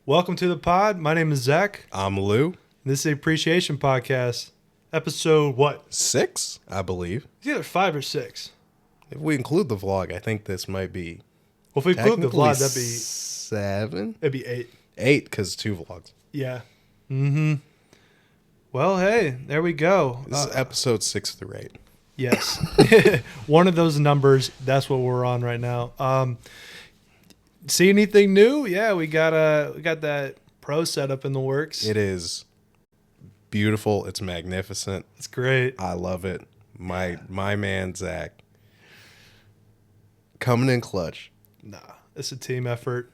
Welcome to the pod. My name is Zach. I'm Lou. This is the Appreciation Podcast. Episode what? 6, I believe. It's either 5 or 6. If we include the vlog, I think this might be. Well, if we include the vlog, that'd be 7. It'd be 8. 8, because 2 vlogs. Yeah. Well, hey, there we go. This is episode 6 through 8. Yes. One of those numbers. That's what we're on right now. See anything new? Yeah, we got that pro setup in the works. It is beautiful. It's magnificent. It's great. I love it. My man Zach coming in clutch. Nah, it's a team effort.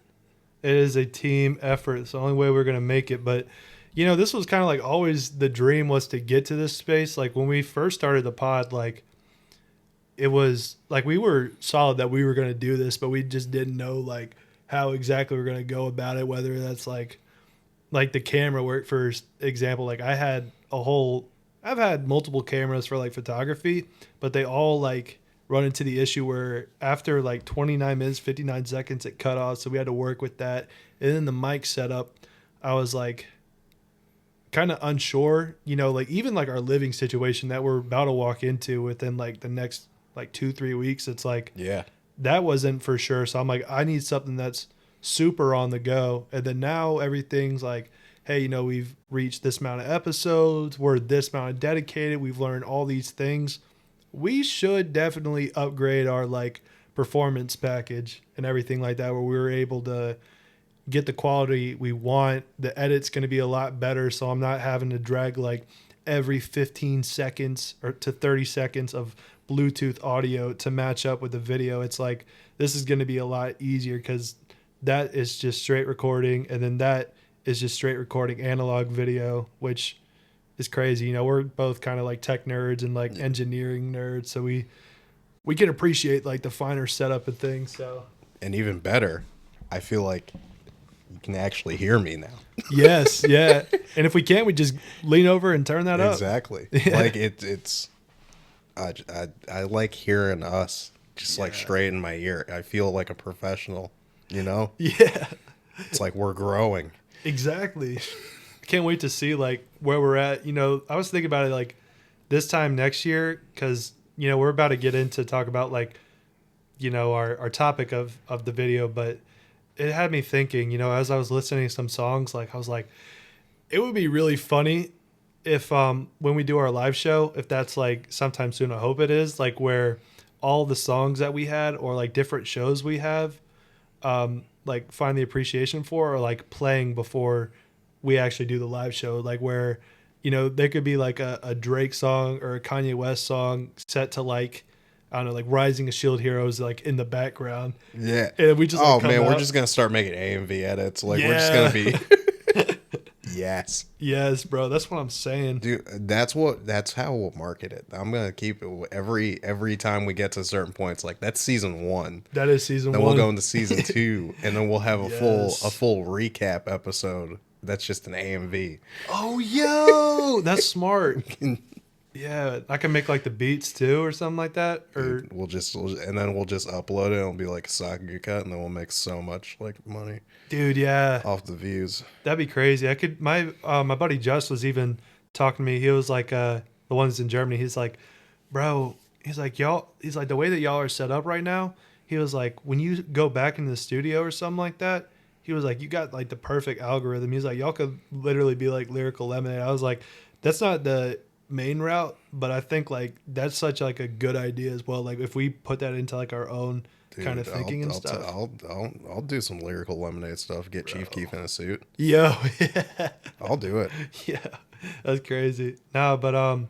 It is a team effort. It's the only way we're gonna make it. But you know, this was kind of like always the dream was to get to this space. Like when we first started the pod, like it was like we were solid that we were gonna do this, but we just didn't know like how exactly we're gonna go about it. Whether that's like the camera work, for example. Like I've had multiple cameras for like photography, but they all like run into the issue where after like 29 minutes, 59 seconds, it cut off. So we had to work with that. And then the mic setup, I was like kind of unsure, you know, like even like our living situation that we're about to walk into within like the next like 2-3 weeks. It's like, Yeah. that wasn't for sure. So I'm like, I need something that's super on the go. And then now everything's like, hey, you know, we've reached this amount of episodes. We're this amount of dedicated. We've learned all these things. We should definitely upgrade our like performance package and everything like that, where we're able to get the quality we want. The edit's going to be a lot better. So I'm not having to drag like every 15 seconds or to 30 seconds of Bluetooth audio to match up with the video. It's like, this is going to be a lot easier because that is just straight recording. And then that is just straight recording analog video, which is crazy. You know, we're both kind of like tech nerds and like engineering nerds. So we can appreciate like the finer setup and things. So, And even better, I feel like you can actually hear me now. yes. Yeah. And if we can't, we just lean over and turn that up. Exactly. Like it's I like hearing us just like straight in my ear. I feel like a professional, you know? Yeah. It's like we're growing. Exactly. Can't wait to see like where we're at. You know, I was thinking about it like this time next year, because, you know, we're about to get into talk about like, you know, our topic of the video, but it had me thinking, you know, as I was listening to some songs, like I was like, it would be really funny if when we do our live show, if that's like sometime soon, I hope it is, like where all the songs that we had or like different shows we have, like find the appreciation for, or like playing before we actually do the live show, like where, you know, there could be like a Drake song or a Kanye West song set to like, I don't know, like Rising of Shield Heroes, like in the background. Yeah. And we just like, we're just gonna start making AMV edits. Like we're just gonna be Yes, bro. That's what I'm saying. Dude, that's how we'll market it. I'm gonna keep it every time we get to certain points. Like that's season 1. That is season 1. Then we'll go into season 2, and then we'll have a Yes. full recap episode. That's just an AMV. Oh, yo, that's smart. Yeah, I can make like the beats too, or something like that. Or We'll just upload it. And it'll be like a Saga cut, and then we'll make so much like money, dude, yeah, off the views. that'd be crazy. I could. My buddy Just was even talking to me. He was like, the ones in Germany. He's like, bro. He's like, y'all. He's like, the way that y'all are set up right now. He was like, when you go back into the studio or something like that. He was like, you got like the perfect algorithm. He's like, y'all could literally be like Lyrical Lemonade. I was like, that's not the main route, but I think like that's such like a good idea as well. Like if we put that into like our own kind of thinking stuff. I'll do some Lyrical Lemonade stuff. Get Chief Keef in a suit. Yo, yeah. I'll do it. Yeah, that's crazy. No, but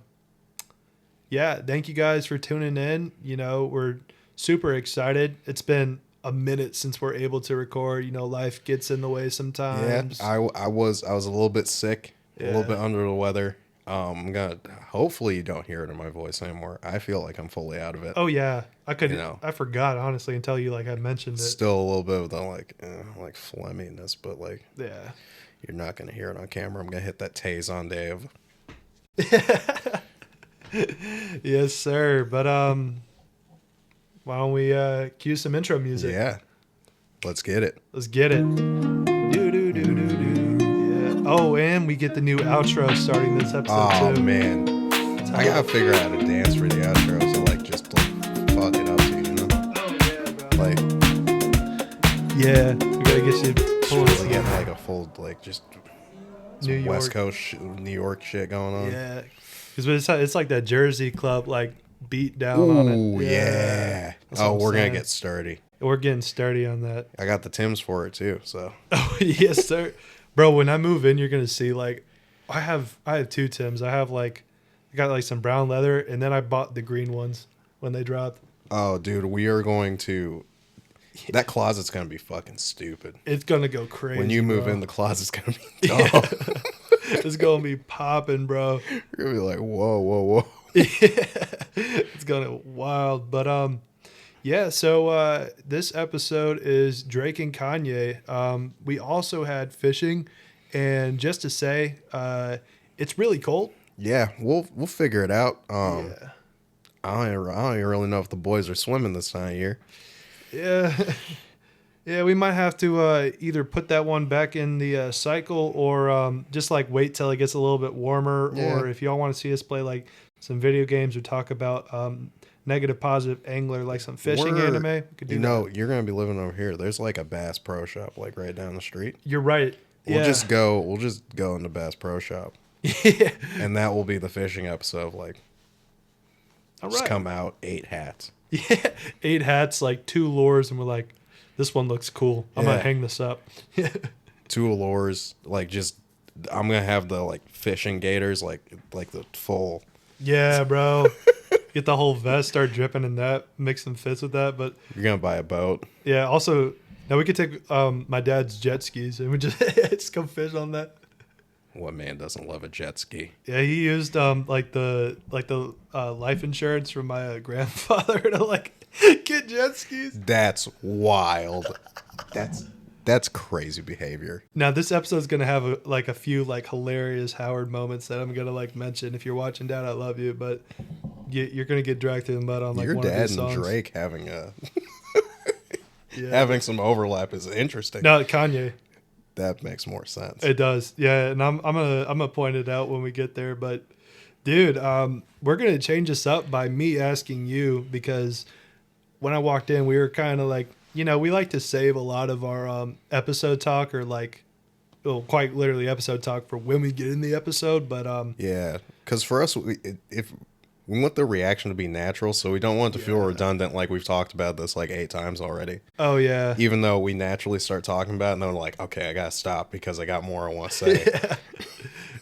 yeah, thank you guys for tuning in. You know, we're super excited. It's been a minute since we're able to record. You know, life gets in the way sometimes. Yeah, I was a little bit sick, a little bit under the weather. Hopefully you don't hear it in my voice anymore. I feel like I'm fully out of it. Oh yeah, I could. You know. I forgot honestly until you like had mentioned it. Still a little bit of the like phlegminess, but like Yeah. you're not gonna hear it on camera. I'm gonna hit that tase on Dave. Yes, sir. But why don't we cue some intro music? Yeah, let's get it. Let's get it. Do do do do do. Oh, and we get the new outro starting this episode Oh too. man, I gotta figure out how to dance for the outro. So like, just like fuck it up to you, know? Oh yeah, bro. Like, Yeah, we gotta get you just pulling really some getting like a full like just New some West York. Coast, New York shit going on. Yeah, because it's like that Jersey club like beat down on it. Ooh, yeah. That's what Oh, I'm we're gonna saying. get sturdy. We're getting sturdy on that. I got the Tims for it too. So Oh yes, sir, bro. When I move in, you're gonna see like I have two Tims. I got like some brown leather, and then I bought the green ones when they dropped. oh, dude, we are going to. That closet's gonna be fucking stupid. It's gonna go crazy When you move bro. in, the closet's gonna be dumb. It's gonna be popping, bro. You're gonna be like, whoa, whoa, whoa. It's gonna wild, but yeah. So this episode is Drake and Kanye. We also had fishing, and just to say, it's really cold. Yeah, we'll figure it out. Yeah. I don't even really know if the boys are swimming this time of year. Yeah. Yeah, we might have to either put that one back in the cycle or just like wait till it gets a little bit warmer. Yeah. Or if y'all want to see us play like some video games or talk about negative, positive angler, like some fishing anime, we could do You that. know, you're gonna be living over here. There's like a Bass Pro Shop like right down the street. You're right. We'll Yeah. just go. We'll just go into Bass Pro Shop, Yeah. and that will be the fishing episode. Of like, All just right. come out 8 hats. Yeah. 8 hats, like 2 lures, and we're like, this one looks cool. I'm gonna Yeah. hang this up. 2 lures. Like just, I'm gonna have the like fishing gaiters, like the full. Yeah, bro. Get the whole vest, start dripping in that, mix some fits with that. But You're gonna buy a boat. yeah, also now we could take my dad's jet skis and we just go fish on that. What man doesn't love a jet ski? Yeah, he used like the life insurance from my grandfather to like get jet skis. That's wild. That's crazy behavior. Now this episode's gonna have a few like hilarious Howard moments that I'm gonna like mention. If you're watching, Dad, I love you, but you're gonna get dragged through the mud on like Your one of dad these and songs. Drake having Yeah. having some overlap is interesting. No, Kanye. That makes more sense. It does, yeah, and I'm gonna point it out when we get there. But, dude, we're gonna change this up by me asking you because when I walked in, we were kind of like, you know, we like to save a lot of our episode talk or like, well, quite literally episode talk for when we get in the episode. But Yeah, because for us, if we want the reaction to be natural, so we don't want it to feel redundant. Like we've talked about this like 8 times already. oh yeah, Even though we naturally start talking about it, and then we're like, okay, I gotta stop because I got more I want to say.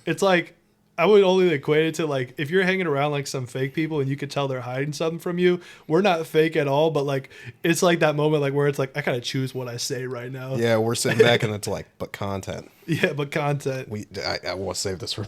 it's like I would only equate it to like if you're hanging around like some fake people and you could tell they're hiding something from you. We're not fake at all, but like it's like that moment like where it's like I gotta choose what I say right now. Yeah, we're sitting back and it's like, but content. Yeah, but content. I want to save this for.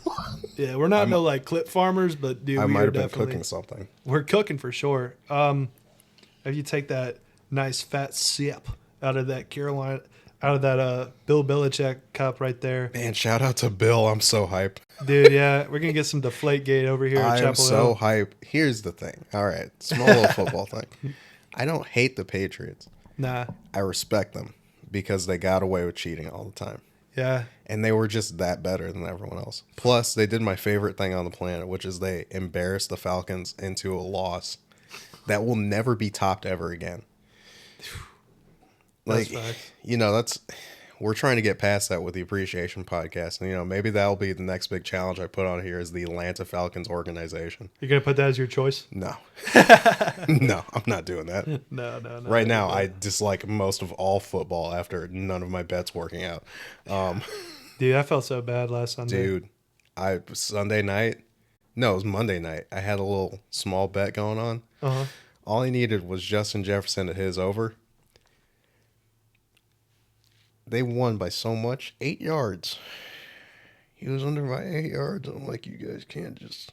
Yeah, we're not no like clip farmers, but dude, I we might are have been definitely cooking something. we're cooking for sure. If you take that nice fat sip out of that Carolina, out of that Bill Belichick cup right there, Man, shout out to Bill. I'm so hype. dude. Yeah, we're gonna get some Deflategate over here at I am Chapel so Hill. hype. Here's the thing. All right, small little football thing. I don't hate the Patriots. Nah, I respect them because they got away with cheating all the time. yeah, And they were just that better than everyone else. Plus, they did my favorite thing on the planet, which is they embarrassed the Falcons into a loss that will never be topped ever again. Like, That's facts. you know, we're trying to get past that with the Appreciation Podcast. And, you know, maybe that'll be the next big challenge I put on here is the Atlanta Falcons organization. You're gonna put that as your choice? No. No, I'm not doing that. No. Right now, I dislike most of all football after none of my bets working out. Dude, I felt so bad last Sunday. Dude, Sunday night, no, it was Monday night. I had a little small bet going on. Uh-huh. All I needed was Justin Jefferson at his over. They won by so much, 8 yards. He was under my 8 yards. I'm like, you guys can't just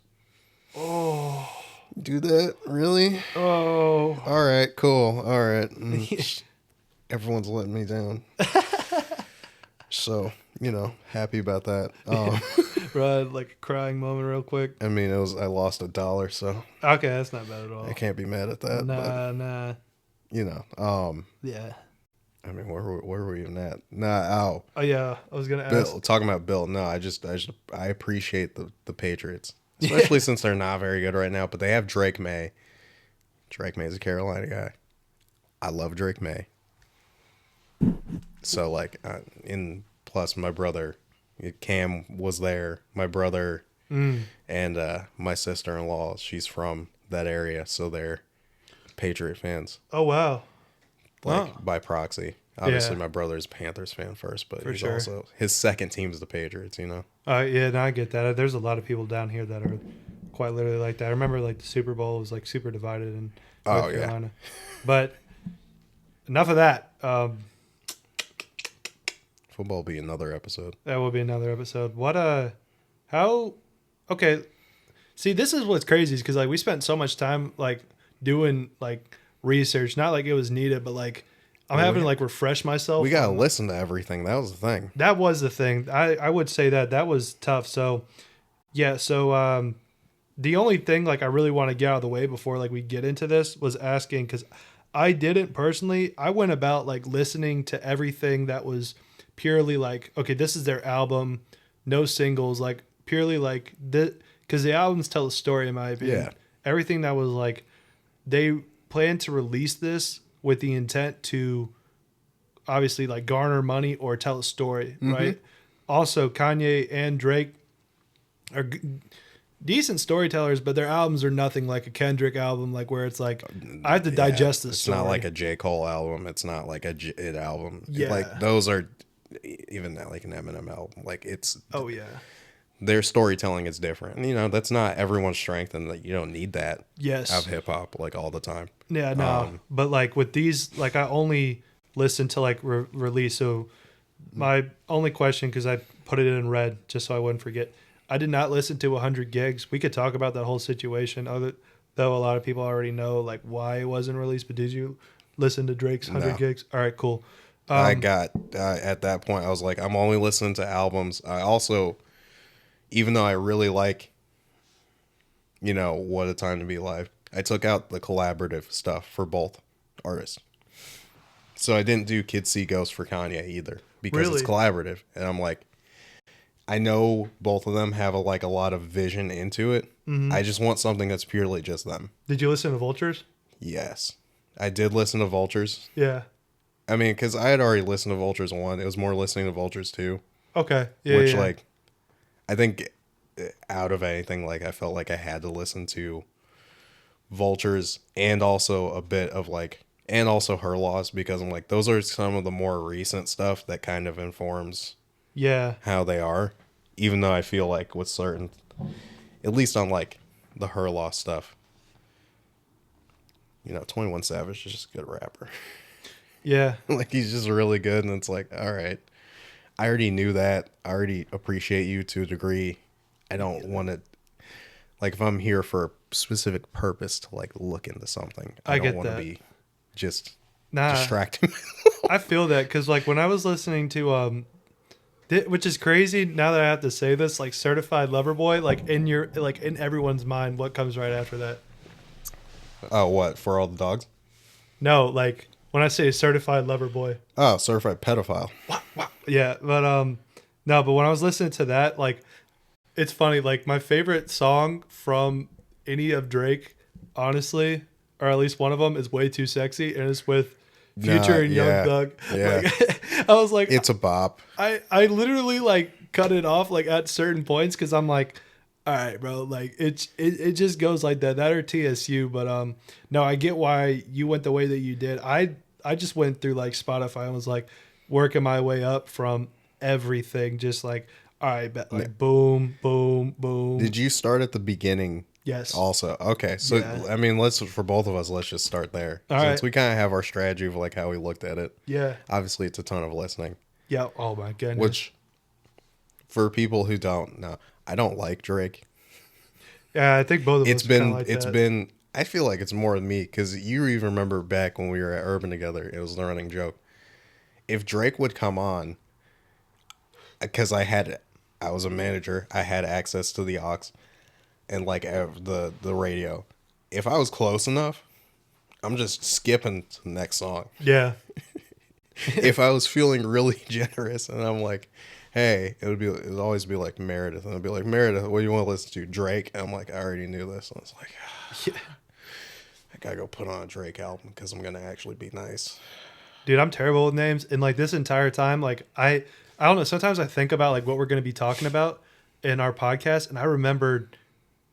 do that, really? Oh, All right, cool. All right. Everyone's letting me down. So, you know, happy about that. bro, like a crying moment, real quick. I mean, I lost $1, so Okay, that's not bad at all. I can't be mad at that. But, Nah. you know, Yeah. I mean, where were we even at? Nah, Oh yeah, I was gonna ask. Bill, talking about Bill. No, I appreciate the Patriots, Yeah. especially since they're not very good right now. But they have Drake May. Drake May's a Carolina guy. I love Drake May. So like, in plus my brother, Cam was there. My brother and my sister-in-law, she's from that area, so they're Patriot fans, Oh wow. like Wow. by proxy. Obviously, Yeah, my brother's Panthers fan first, but for he's sure. also his second team's the Patriots. You know. Yeah, no, I get that. There's a lot of people down here that are quite literally like that. I remember like the Super Bowl was like super divided in Oh North yeah. Carolina. But enough of that. Football will be another episode. That will be another episode. How okay. See, this is what's crazy is because like we spent so much time like doing like research, not like it was needed, but like I'm Well, having to like refresh myself. We gotta on- listen to everything. That was the thing. That was the thing. I would say that was tough. So yeah, so the only thing like I really want to get out of the way before like we get into this was asking because I didn't personally. I went about like listening to everything that was purely like okay, this is their album, no singles, like purely like the because the albums tell a story in my opinion. Yeah. Everything that was like they plan to release this with the intent to obviously like garner money or tell a story, right? Also, Kanye and Drake are decent storytellers, but their albums are nothing like a Kendrick album, like where it's like I have to digest this It's story. not like a J. Cole album. It's not like a It album. Yeah. Like those are even that like an Eminem album. Like it's oh yeah, their storytelling is different. And, you know, that's not everyone's strength, and like you don't need that yes, out of hip hop like all the time. yeah, no. But like with these, like I only listen to like release. So my only question, because I put it in red just so I wouldn't forget. I did not listen to 100 gigs. We could talk about that whole situation, other though a lot of people already know like why it wasn't released. But did you listen to Drake's 100 No. gigs? All right, cool. I got at that point I was like, I'm only listening to albums. I also, even though I really like, you know, What a Time to Be Alive, I took out the collaborative stuff for both artists. So I didn't do Kids See Ghosts for Kanye either because it's Really? collaborative, and I'm like, I know both of them have a lot of vision into it. I just want something that's purely just them. Did you listen to Vultures? Yes, I did listen to Vultures. Yeah. I mean, because I had already listened to Vultures 1. It was more listening to Vultures 2. Okay. Yeah. Which, yeah. like, I think out of anything, like, I felt like I had to listen to Vultures and also a bit of, like, and also Her Loss, because I'm like, those are some of the more recent stuff that kind of informs Yeah. how they are. Even though I feel like with certain, at least on, like, the Her Loss stuff, you know, 21 Savage is just a good rapper. Yeah. Like, he's just really good, and it's like, all right, I already knew that. I already appreciate you to a degree. I don't want to, like, if I'm here for a specific purpose to, like, look into something, I don't get want to that. be just Nah. distracting. I feel that because like when I was listening to which is crazy now that I have to say this, like Certified Lover Boy, like in everyone's mind, what comes right after that? Oh, what, For All the Dogs? No, like when I say Certified Lover Boy. Oh, Certified Pedophile. Yeah, but no, but when I was listening to that, like it's funny, like my favorite song from any of Drake, honestly, or at least one of them is Way Too Sexy, and it's with Future and yeah, Young Thug. yeah. Like, I was like, It's a bop. I literally like cut it off like at certain points because I'm like, all right, bro, like it just goes like that. That or TSU, but no, I get why you went the way that you did. I just went through like Spotify and was like working my way up from everything, just like all right, bet like boom, boom, boom. Did you start at the beginning? Yes. Also, okay. So, Yeah. I mean, for both of us, let's just start there. All Since right. we kind of have our strategy of like how we looked at it. Yeah. Obviously, it's a ton of listening. Yeah. Oh my goodness. Which, for people who don't know, I don't like Drake. Yeah, I think both of It's us. Kinda been, like it's that. been. I feel like it's more than me because you even remember back when we were at Urban together. It was the running joke. If Drake would come on, because I was a manager, I had access to the aux and like the radio. If I was close enough, I'm just skipping to the next song. Yeah. if I was feeling really generous and I'm like, hey, it would always be like Meredith, and I'd be like, Meredith, what do you want to listen to? Drake. And I'm like, I already knew this. And I was like, Yeah. I gotta go put on a Drake album because I'm gonna actually be nice. Dude, I'm terrible with names. And like this entire time, like I don't know, sometimes I think about like what we're gonna be talking about in our podcast, and I remembered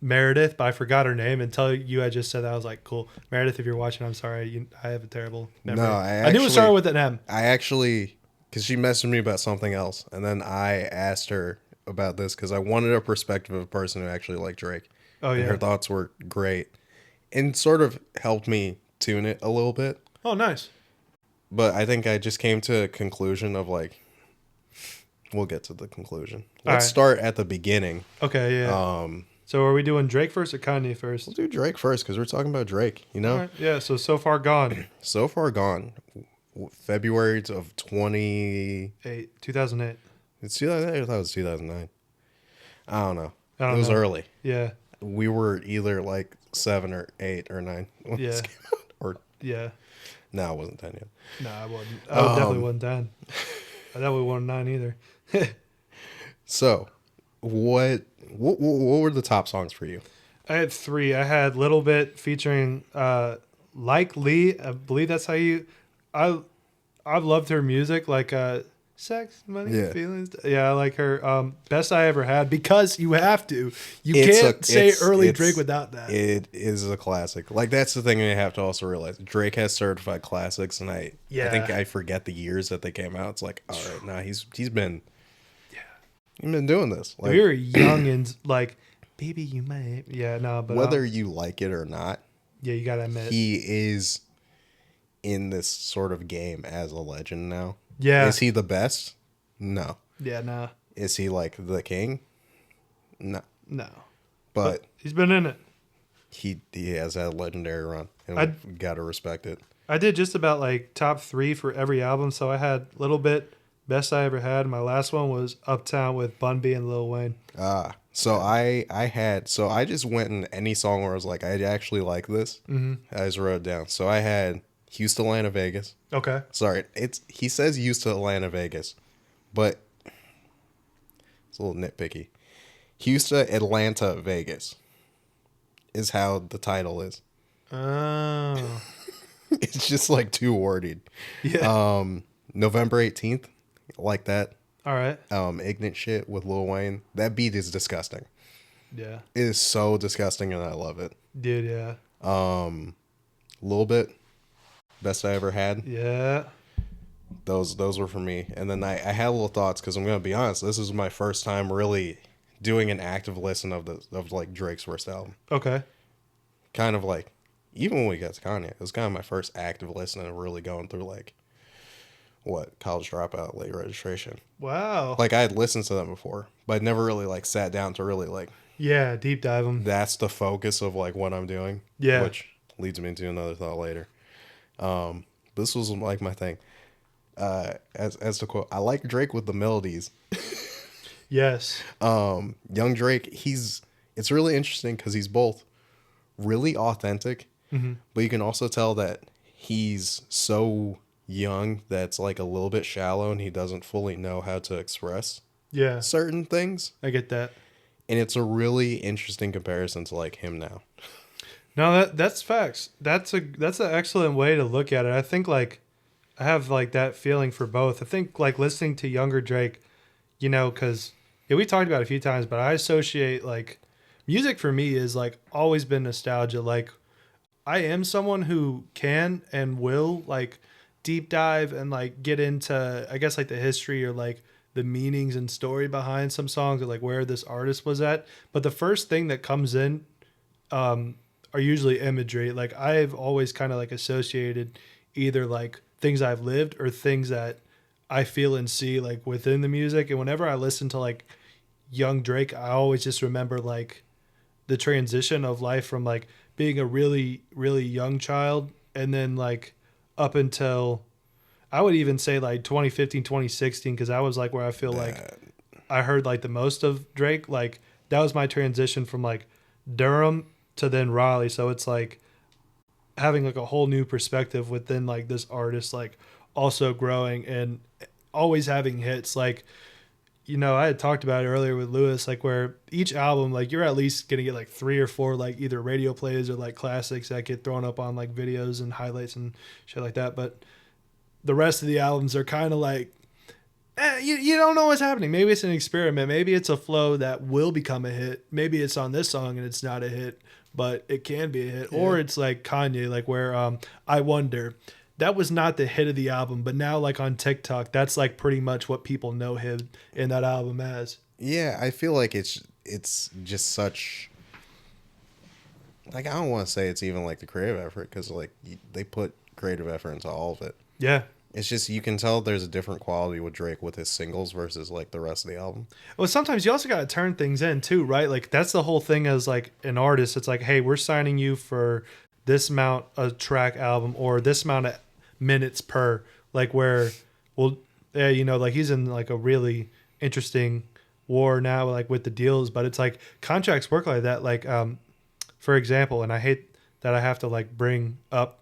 Meredith, but I forgot her name until you had just said that. I was like, cool. Meredith, if you're watching, I'm sorry. I have a terrible memory. No, I knew it started with an M. I actually, because she messaged me about something else, and then I asked her about this because I wanted a perspective of a person who actually liked Drake. Oh, and yeah. her thoughts were great, and sort of helped me tune it a little bit. Oh, nice. But I think I just came to a conclusion of like, we'll get to the conclusion. Let's start at the beginning. Okay, yeah. So are we doing Drake first or Kanye first? We'll do Drake first because we're talking about Drake, you know? All right, yeah, so far gone. So far gone. February of 2008. It's 2008. I thought it was 2009. I don't know. I don't It was know. early. Yeah, We were either like 7 or 8 or 9 when Yeah. this came out. Or yeah. no, it wasn't 10 yet. No, I wasn't. I definitely wasn't 10. I definitely wasn't 9 either. So, what were the top songs for you? I had 3. I had Little Bit featuring Like Lee. I believe that's how you. I've loved her music, like Sex, Money, Yeah. Feelings. Yeah, I like her. Best I Ever Had, because you have to. You It's can't say early it's- Drake without that. It is a classic. Like that's the thing you have to also realize. Drake has certified classics, and I think I forget the years that they came out. It's like, all right, nah, he's been doing this. If Like you're young and like, baby, you might. Yeah, no, but whether you like it or not, yeah, you gotta admit. he is in this sort of game as a legend now. Yeah. Is he the best? No. Yeah, nah. Is he like the king? No. No. But He's been in it. he has that legendary run, and I'd- we've got to respect it. I did just about like top 3 for every album. So I had Little Bit, Best I Ever Had. My last one was Uptown with Bun B and Lil Wayne. So I just went in any song where I was like, I actually like this. Mm-hmm. I just wrote it down. So I had Houston, Atlanta, Vegas. Okay. Sorry, he says Houston, Atlanta, Vegas, but it's a little nitpicky. Houston, Atlanta, Vegas is how the title is. Oh. It's just like too worded. Yeah. November 18th, like that. All right. Ignorant shit with Lil Wayne. That beat is disgusting. Yeah. It is so disgusting, and I love it. Dude, yeah. Little bit, best I ever had. Yeah. Those were for me. And then I had little thoughts because I'm gonna be honest. This is my first time really doing an active listen of like Drake's first album. Okay. Kind of like even when we got to Kanye, it was kind of my first active listen and really going through like what College Dropout, Late Registration. Wow. Like I had listened to them before, but I'd never really like sat down to really like. Yeah, deep dive them. That's the focus of like what I'm doing. Yeah. Which leads me to another thought later. This was like my thing. As to quote, I like Drake with the melodies. Yes. Young Drake, it's really interesting because he's both really authentic, but you can also tell that he's so young that's like a little bit shallow and he doesn't fully know how to express Yeah. certain things. I get that. And it's a really interesting comparison to like him now. No, that's facts. That's an excellent way to look at it. I think like I have like that feeling for both. I think like listening to younger Drake, you know, because we talked about it a few times, but I associate like music for me is like always been nostalgia. Like I am someone who can and will like deep dive and like get into I guess like the history or like the meanings and story behind some songs or like where this artist was at. But the first thing that comes in are usually imagery. Like I've always kind of like associated either like things I've lived or things that I feel and see like within the music. And whenever I listen to like young Drake, I always just remember like the transition of life from like being a really, really young child and then like up until I would even say like 2015, 2016, because I was like where I feel like I heard like the most of Drake. Like that was my transition from like Durham to then Raleigh. So it's like having like a whole new perspective within like this artist, like also growing and always having hits. Like, I had talked about it earlier with Lewis, like where each album, like you're at least going to get like 3 or 4, like either radio plays or like classics that get thrown up on like videos and highlights and shit like that. But the rest of the albums are kind of like, you don't know what's happening. Maybe it's an experiment. Maybe it's a flow that will become a hit. Maybe it's on this song and it's not a hit, but it can be a hit. Yeah. Or it's like Kanye, like where I Wonder. That was not the hit of the album, but now like on TikTok, that's like pretty much what people know him in that album as. Yeah, I feel like it's just such, like, I don't want to say it's even like the creative effort, because like they put creative effort into all of it. Yeah. It's just, you can tell there's a different quality with Drake with his singles versus like the rest of the album. Well, sometimes you also got to turn things in too, right? Like that's the whole thing as like an artist. It's like, hey, we're signing you for this amount of track album or this amount of minutes per, like where, well, yeah, like he's in like a really interesting war now, like with the deals, but it's like contracts work like that. Like, for example, and I hate that I have to like bring up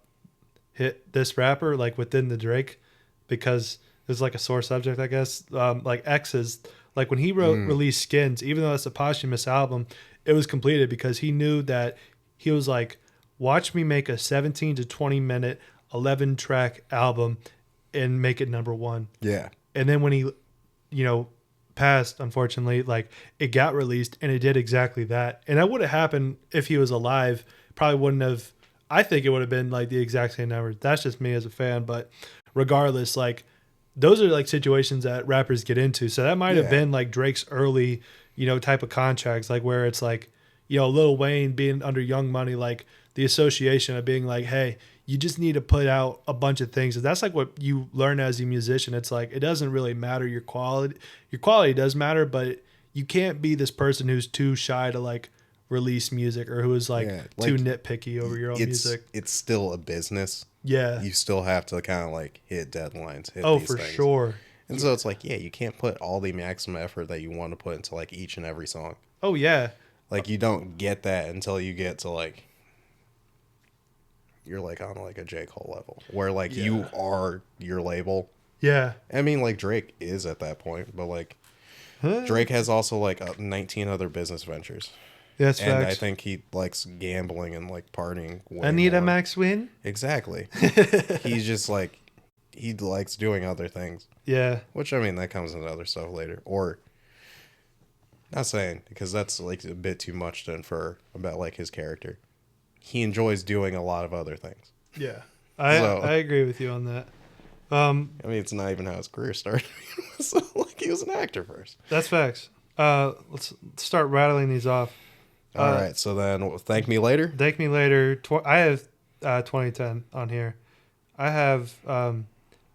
hit this rapper like within the Drake, because there's like a sore subject, I guess. Like X's, like when he released Skins, even though it's a posthumous album, it was completed because he knew that he was like, watch me make a 17 to 20 minute 11 track album and make it number one. Yeah. And then when he, passed, unfortunately, like it got released and it did exactly that. And that would have happened if he was alive. Probably wouldn't have. I think it would have been like the exact same number. That's just me as a fan. But regardless, like those are like situations that rappers get into. So that might have been like Drake's early, type of contracts, like where it's like, Lil Wayne being under Young Money, like the association of being like, hey, you just need to put out a bunch of things. And that's like what you learn as a musician. It's like, it doesn't really matter your quality. Your quality does matter, but you can't be this person who's too shy to like release music or who is like too nitpicky over your own music. It's still a business. Yeah. You still have to kind of like hit deadlines. Hit these for things. Sure. And so it's like, you can't put all the maximum effort that you want to put into like each and every song. Oh yeah. Like you don't get that until you get to like, you're like on like a J. Cole level where like you are your label. Yeah. I mean, like Drake is at that point, but like Drake has also like 19 other business ventures. Yes, and facts. I think he likes gambling and like partying. I need a max win. Exactly. He's just like, he likes doing other things. Yeah. Which, I mean, that comes into other stuff later. Or, not saying, because that's like a bit too much to infer about like his character. He enjoys doing a lot of other things. Yeah. I agree with you on that. I mean, it's not even how his career started. So, like, he was an actor first. That's facts. Let's start rattling these off. All right, so then Thank Me Later. Thank Me Later. I have 2010 on here. I have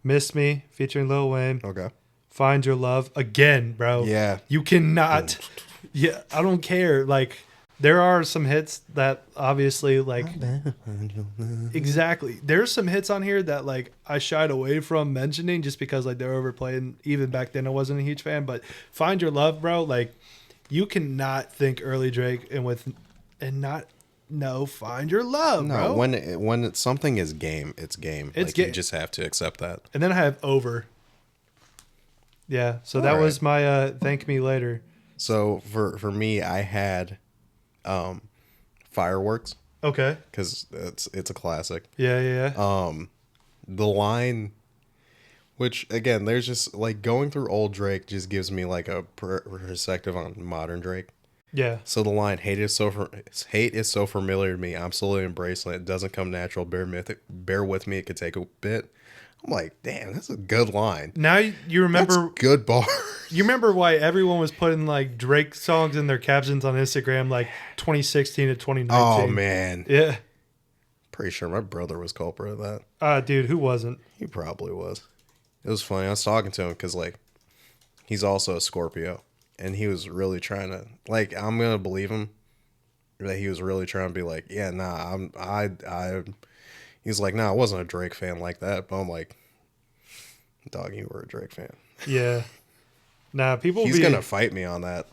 Miss Me featuring Lil Wayne. Okay. Find Your Love. Again, bro. Yeah. You cannot. Yeah, I don't care. Like, there are some hits that obviously, like, exactly. There's some hits on here that, like, I shied away from mentioning just because, like, they're overplayed. And even back then, I wasn't a huge fan. But Find Your Love, bro, like, you cannot think early Drake find your love, bro. When something is game, it's game. You just have to accept that. And then I have Over. Yeah, so that was my Thank Me Later. So for me, I had Fireworks. Okay. Because it's a classic. Yeah. The line, which again, there's just like going through old Drake just gives me like a perspective on modern Drake. Yeah. So the line, hate is so familiar to me. I'm slowly embracing it. It doesn't come natural. Bear with me. It could take a bit. I'm like, damn, that's a good line. Now you remember. That's good bar. You remember why everyone was putting like Drake songs in their captions on Instagram like 2016 to 2019? Oh, man. Yeah. Pretty sure my brother was culprit of that. Dude, who wasn't? He probably was. It was funny. I was talking to him because like he's also a Scorpio. And he was really trying to, like, I'm going to believe him that he was really trying to be like, yeah, nah, he's like, nah, I wasn't a Drake fan like that. But I'm like, dog, you were a Drake fan. Yeah. Nah, he's going to fight me on that.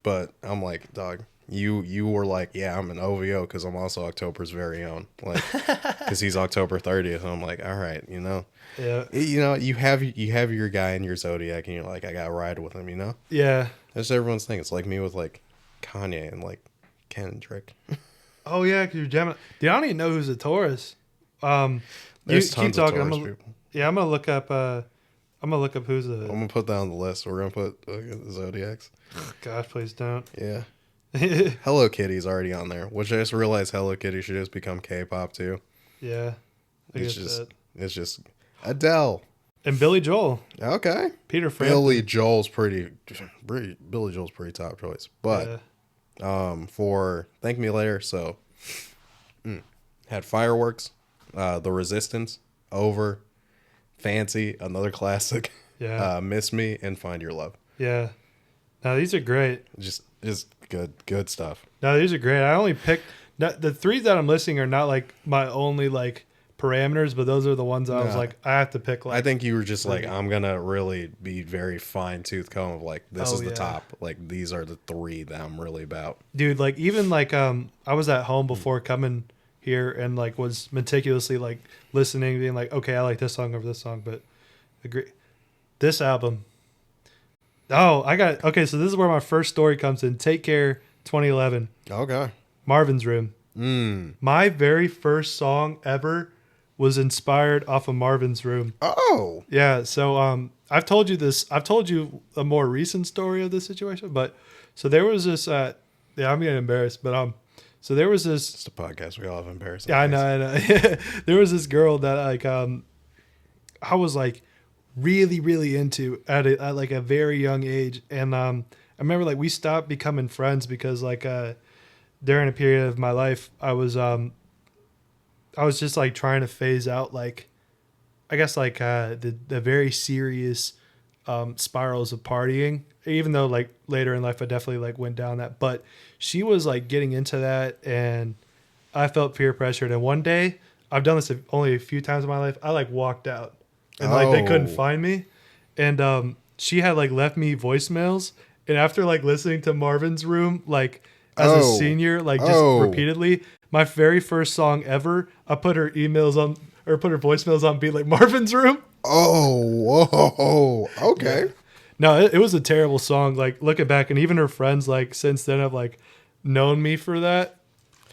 But I'm like, dog, you were like, yeah, I'm an OVO because I'm also October's very own, like, because he's October 30th. And I'm like, all right, Yeah. you have your guy in your zodiac, and you're like, I gotta ride with him, Yeah. That's everyone's thing. It's like me with like Kanye and like Kendrick. Oh yeah, because you're Gemini. Dude, I don't even know who's a Taurus. There's You keep tons talking. of Taurus people. Yeah, I'm gonna look up. I'm gonna look up who's I'm a. gonna put that on the list. We're gonna put the zodiacs. Gosh, please don't. Yeah. Hello Kitty's already on there, which I just realized Hello Kitty should just become K-pop too. Yeah, I It's get just that. it's just Adele. And Billy Joel, Okay. Peter Frampton. Billy Joel's pretty top choice. But for Thank Me Later, so had Fireworks, The Resistance, Over, Fancy, another classic, Yeah, Miss Me, and Find Your Love. yeah. Now these are great. Just good stuff. No, these are great. I only picked the three that I'm listing are not like my only like parameters, but those are the ones I was No. like, I have to pick. Like, I think you were just like, I'm gonna really be very fine tooth comb of like, this is the yeah. top. Like these are the three that I'm really about. dude, like even like I was at home before coming here and like was meticulously like listening, being like, okay, I like this song over this song, but agree. This album. Oh, okay. So this is where my first story comes in. Take Care, 2011, Okay. Marvin's Room. My very first song ever was inspired off of Marvin's Room. Oh. Yeah. So I've told you this. I've told you a more recent story of this situation, but so there was this. Yeah, I'm getting embarrassed, but so there was this. It's a podcast. We all have embarrassing. Yeah, I know. I know. There was this girl that like I was like really really into at like a very young age, and I remember like we stopped becoming friends because like during a period of my life I was just like trying to phase out like I guess like the very serious spirals of partying, even though like later in life I definitely like went down that, but she was like getting into that and I felt peer pressured. And one day, I've done this only a few times in my life, I like walked out and like they couldn't find me. And she had like left me voicemails. And after like listening to Marvin's Room, like as a senior, like just repeatedly, my very first song ever, I put her emails on or put her voicemails on beat like Marvin's Room. Oh, whoa. Okay. Yeah. No, it was a terrible song. Like looking back, and even her friends like since then have like known me for that.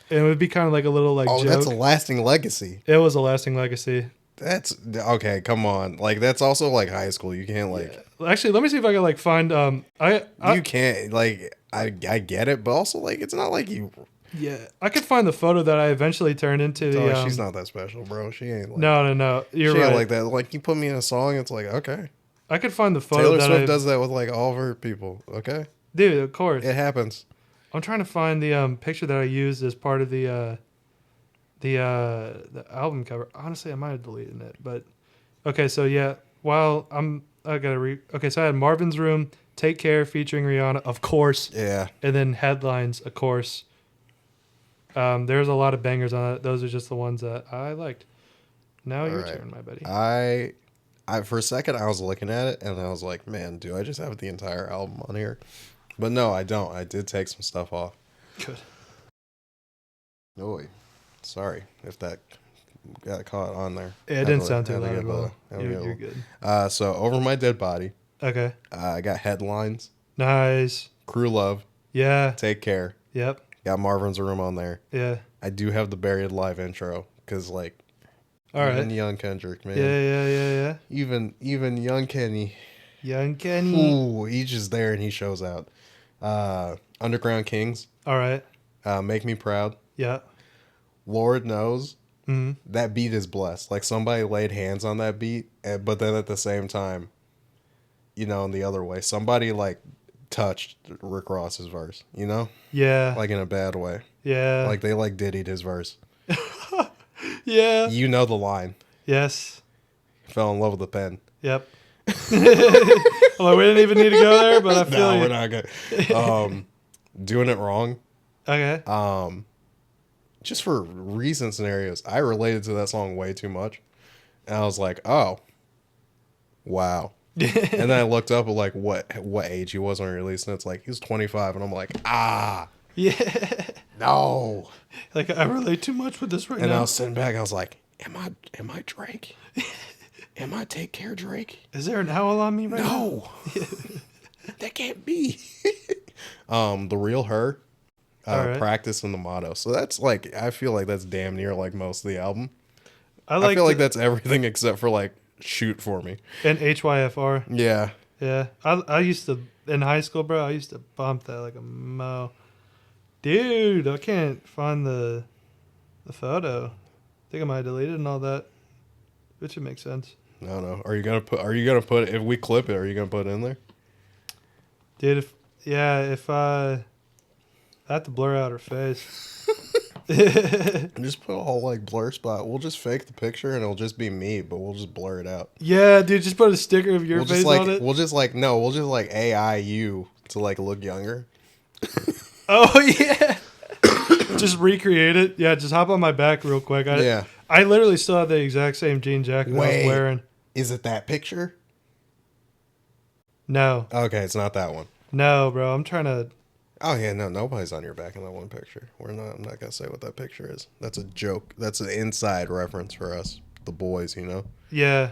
And it would be kind of like a little like joke. That's a lasting legacy. It was a lasting legacy. That's okay. Come on, like that's also like high school. You can't like. Yeah. Actually, let me see if I can like find. You can't like. I get it, but also like it's not like you. Yeah, I could find the photo that I eventually turned into the. She's not that special, bro. She ain't. Like, no. You're she right. Ain't like that. Like you put me in a song, it's like okay. I could find the photo. Taylor that Swift does that with like all of her people. Okay, dude. Of course, it happens. I'm trying to find the picture that I used as part of the album cover. Honestly, I might have deleted it, but okay. So yeah, Okay, so I had Marvin's Room, Take Care featuring Rihanna, of course. Yeah. And then Headlines, of course. There's a lot of bangers on it. Those are just the ones that I liked. Now your turn, my buddy. I for a second I was looking at it and I was like, man, do I just have the entire album on here? But no, I don't. I did take some stuff off. Good. Oh, sorry if that got caught on there. It didn't sound too loud at all. You're good. So Over My Dead Body. Okay. I got Headlines. Nice. Crew Love. Yeah. Take Care. Yep. Got Marvin's Room on there. Yeah. I do have the Buried Alive intro because like, even young Kendrick, man. Yeah. Even young Kenny. Young Kenny. Ooh, he's just there and he shows out. Underground Kings. All right. Make Me Proud. Yeah. Lord Knows. Mm-hmm. That beat is blessed. Like somebody laid hands on that beat, but then at the same time, in the other way, somebody like touched Rick Ross's verse, Yeah. like in a bad way. Yeah. Like they like diddied his verse. Yeah. You know the line. Yes. Fell in love with the pen. Yep. Well, we didn't even need to go there, but I feel we're not good. Doing It Wrong. Okay. Just for recent scenarios, I related to that song way too much. And I was like, oh, wow. And then I looked up at like what age he was when he released, and it's like he was 25, and I'm like, Yeah. No. Like, I relate too much with this right And I now. was sitting back. I was like, am I Drake? Am I Take Care Drake? Is there an owl on me right now? No. That can't be. The Real Her. All right. Practice and the Motto. So that's like, I feel like that's damn near like most of the album. I feel like that's everything except for like Shoot For Me. And HYFR. Yeah. Yeah. I used to, in high school, bro, I used to bump that like a mo. Dude, I can't find the photo. I think I might have deleted and all that. Which would make sense. I don't know. Are you gonna put if we clip it, are you gonna put it in there? Dude, if I have to blur out her face. Just put a whole like blur spot. We'll just fake the picture and it'll just be me, but we'll just blur it out. Yeah, dude, just put a sticker of your face on it. We'll just like AI you to like look younger. Oh yeah. Just recreate it. Yeah, just hop on my back real quick. I literally still have the exact same jean jacket I was wearing. Is it that picture? No. Okay, it's not that one. No, bro. I'm trying to. Oh yeah, no, nobody's on your back in that one picture. I'm not gonna say what that picture is. That's a joke. That's an inside reference for us, the boys. You know. Yeah.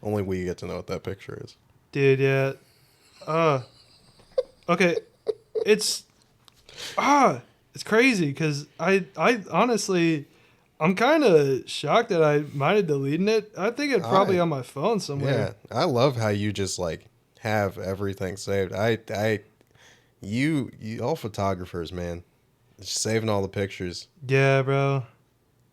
Only we get to know what that picture is. Dude, yeah. Okay. It's crazy because I honestly, I'm kind of shocked that I might have deleted it. I think it's probably on my phone somewhere. Yeah, I love how you just like have everything saved. You all photographers, man, just saving all the pictures. Yeah, bro.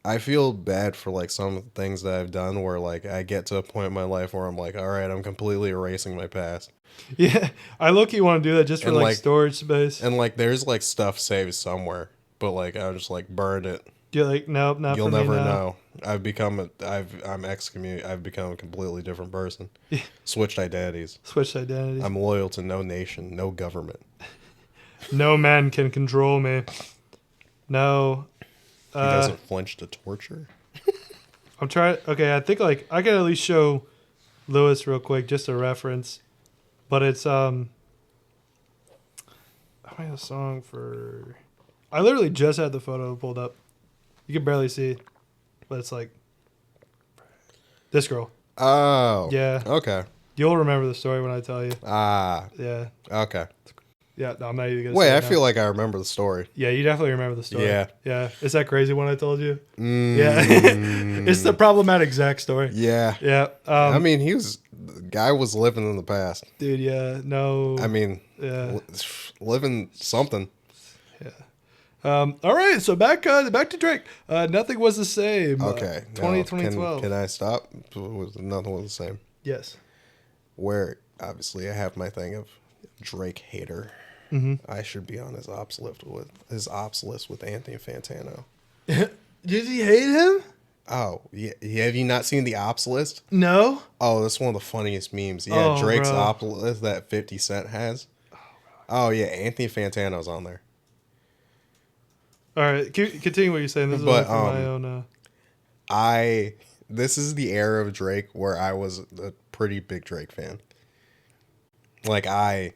I feel bad for like some of the things that I've done where like I get to a point in my life where I'm like, all right, I'm completely erasing my past. Yeah, I low-key want to do that just for like storage space. And like there's like stuff saved somewhere, but like I just like burned it. You're like, nope, not You'll for me never now. know. I've become I've become a completely different person. Yeah. Switched identities. Switched identities. I'm loyal to no nation, no government. No man can control me. No. He doesn't flinch to torture. I'm trying. Okay, I think like I can at least show Lewis real quick, just a reference. But it's I made a song for. I literally just had the photo pulled up. You can barely see, but it's like this girl. Oh. Yeah. Okay. You'll remember the story when I tell you. Ah. Yeah. Okay. Yeah. No, I'm not even gonna. Wait, say I it now. feel like I remember the story. Yeah, you definitely remember the story. Yeah. Yeah. Is that crazy when I told you? Mm. Yeah. It's the problematic Zach story. Yeah. Yeah. I mean, the guy was living in the past. Dude, yeah. No. I mean, yeah. living something. Yeah. All right, so back to Drake. Nothing was the same. Okay. 2012. Can I stop? Nothing was the same. Yes. Where obviously I have my thing of Drake hater. Mm-hmm. I should be on his ops list with Anthony Fantano. Did he hate him? Oh, yeah. Have you not seen the ops list? No. Oh, that's one of the funniest memes. Yeah, Oh, Drake's bro. ops list that 50 Cent has. Oh, yeah, Anthony Fantano's on there. All right, continue what you're saying. This is But, only for my own. This is the era of Drake where I was a pretty big Drake fan. Like, I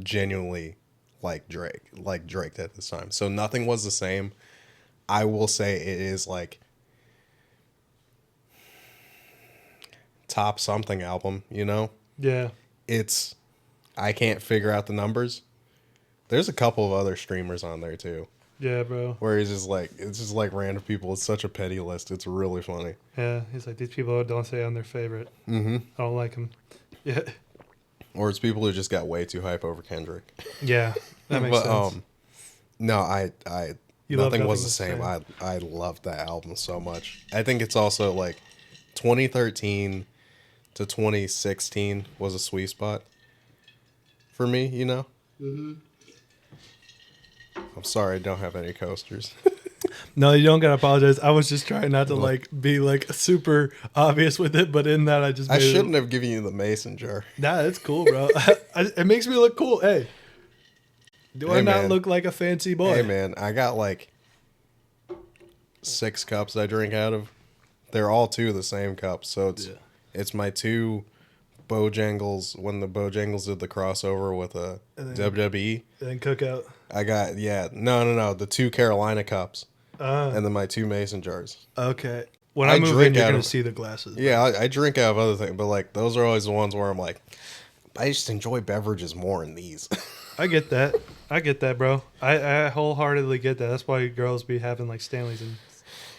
genuinely like Drake at this time. So nothing was the same. I will say it is like top something album, you know? Yeah. I can't figure out the numbers. There's a couple of other streamers on there too. Yeah, bro. Where it's just like random people. It's such a petty list. It's really funny. Yeah, he's like, these people don't say I'm their favorite. Mm-hmm. I don't like them. Yeah. Or it's people who just got way too hype over Kendrick. Yeah, that makes sense. No, nothing was the same. same. I loved that album so much. I think it's also like 2013 to 2016 was a sweet spot for me, you know? Mm-hmm. I'm sorry, I don't have any coasters. No, you don't gotta apologize. I was just trying not to like be like super obvious with it, but in that I just I shouldn't have given you the mason jar. Nah, it's cool, bro. It makes me look cool. Hey, do I not look like a fancy boy? Hey, man, I got like 6 cups I drink out of. They're all 2 of the same cups, so it's my 2 Bojangles when the Bojangles did the crossover with a WWE. And then Cookout. I got no, the 2 Carolina cups Uh, and then my 2 mason jars. okay. When I move in, drink you're out gonna of see the glasses. yeah, I drink out of other things, but like those are always the ones where I'm like, I just enjoy beverages more in these. I get that. I get that, bro. I wholeheartedly get that. That's why girls be having like Stanleys and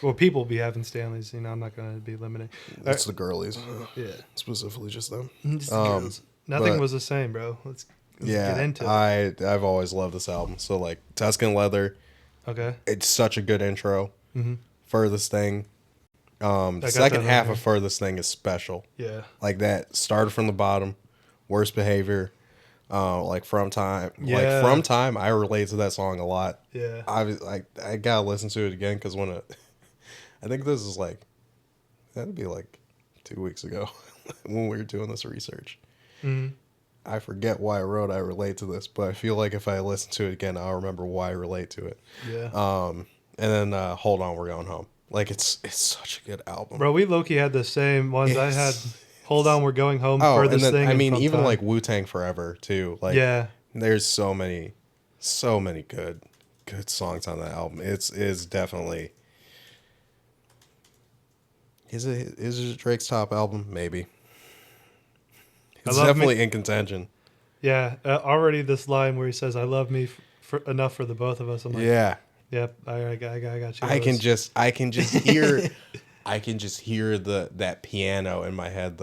well, people be having Stanleys. You know, I'm not gonna be limiting. It's the girlies, Yeah, specifically just them. just the girls. Nothing but- was the same, bro. Let's Yeah, get into it. I've always loved this album. So like Tuscan Leather, Okay. it's such a good intro. Mm-hmm. Furthest Thing, the got second that half on of Furthest Thing is special. Yeah. Like that started from the bottom, Worst Behavior, like From Time. Yeah. Like From Time, I relate to that song a lot. Yeah. I gotta listen to it again because when I think this is like that'd be like 2 weeks ago when we were doing this research. Mm-hmm. I forget why I wrote I relate to this, but I feel like if I listen to it again, I'll remember why I relate to it. Yeah. And then Hold On, We're Going Home. Like it's such a good album. Bro, we low-key had the same ones. I had Hold On, We're Going Home, Oh, and Furthest then Thing. I and mean From even Time. like Wu-Tang Forever too. Like Yeah. there's so many good songs on that album. It's definitely Is it Drake's top album? Maybe. It's definitely in contention. Yeah, already this line where he says, "I love me enough for the both of us." I'm like, Yeah. yep, I got you. I can just hear that piano in my head.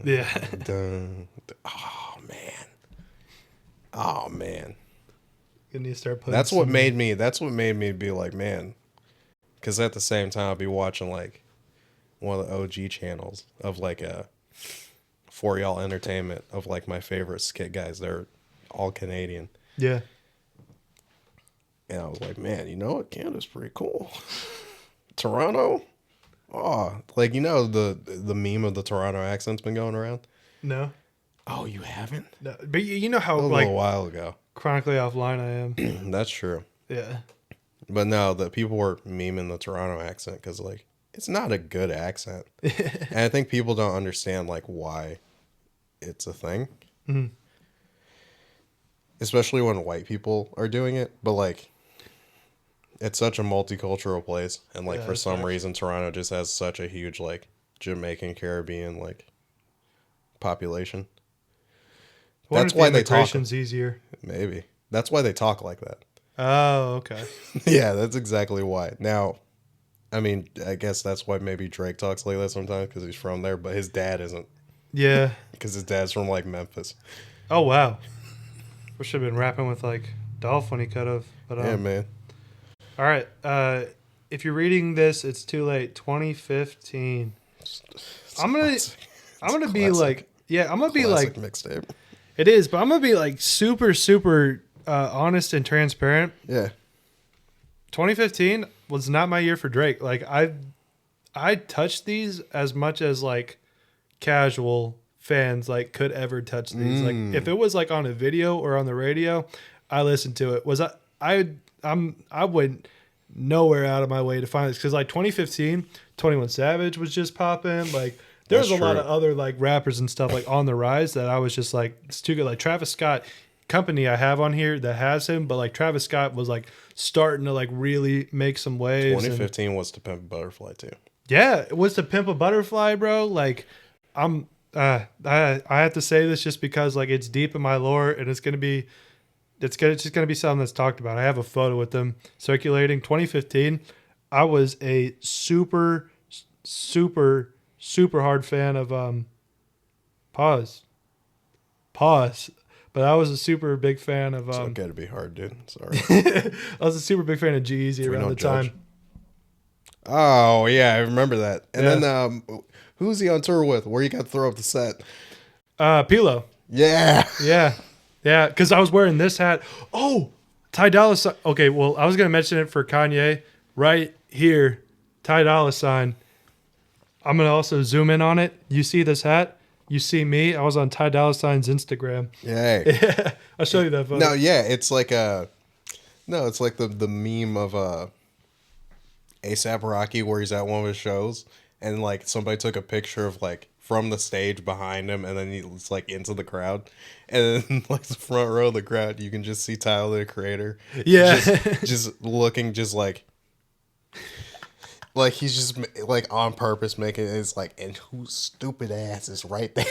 Yeah. Oh man. You need to start putting. That's what made me be like, man. Because at the same time, I'd be watching like one of the OG channels of like For Y'all Entertainment of like my favorite skit guys. They're all Canadian. Yeah. And I was like, man, you know what? Canada's pretty cool. Toronto? Oh, like, you know, the meme of the Toronto accent's been going around? No. Oh, you haven't? No, but you know how A like little while ago. chronically offline I am. That's true. Yeah. But no, the people were memeing the Toronto accent because, like, it's not a good accent. And I think people don't understand, like, why it's a thing. Mm-hmm. Especially when white people are doing it. But, like, it's such a multicultural place. And, like, for some reason, Toronto just has such a huge, like, Jamaican, Caribbean, like, population. That's why they talk. Easier. Maybe. That's why they talk like that. Oh, okay. Yeah, that's exactly why. Now, I mean, I guess that's why maybe Drake talks like that sometimes because he's from there, but his dad isn't. Yeah. Because his dad's from, like, Memphis. Oh, wow. We should have been rapping with, like, Dolph when he could have. But, Yeah, man. All right. If you're reading this, it's too late. 2015. I'm gonna be like, yeah, I'm gonna be like, mixtape. it is, but I'm gonna be like super, super honest and transparent. Yeah. 2015 was not my year for Drake. Like I touched these as much as like casual fans like could ever touch these. Like if it was like on a video or on the radio, I listened to it. I went nowhere out of my way to find this because like 2015, 21 Savage was just popping. Like there was a lot of other like rappers and stuff like on the rise that I was just like, it's too good. Like Travis Scott, company I have on here that has him, but like Travis Scott was like starting to like really make some waves. 2015 was To Pimp a Butterfly too. Yeah, it was To Pimp a Butterfly, bro. Like I have to say this just because like it's deep in my lore and it's just gonna be something that's talked about. I have a photo with them circulating. 2015, I was a super, super, super hard fan of pause. But I was a super big fan of It's okay to be hard, dude. Sorry. I was a super big fan of G-Eazy around the time. Oh yeah, I remember that. And Yeah. then who's he on tour with? Where you got to throw up the set? Pilo. Yeah. Yeah, because I was wearing this hat. Oh, Ty Dolla Sign. Okay, well, I was going to mention it for Kanye. Right here, Ty Dolla Sign. I'm going to also zoom in on it. You see this hat? You see me? I was on Ty Dolla Sign's Instagram. Yay. Yeah, I'll show you that photo. No, yeah, it's like it's like the meme of A$AP Rocky where he's at one of his shows and like somebody took a picture of like from the stage behind him, and then he's like into the crowd, and then like the front row of the crowd, you can just see Tyler the Creator, Yeah. just looking just like he's just like on purpose making it. It's like, and whose stupid ass is right there?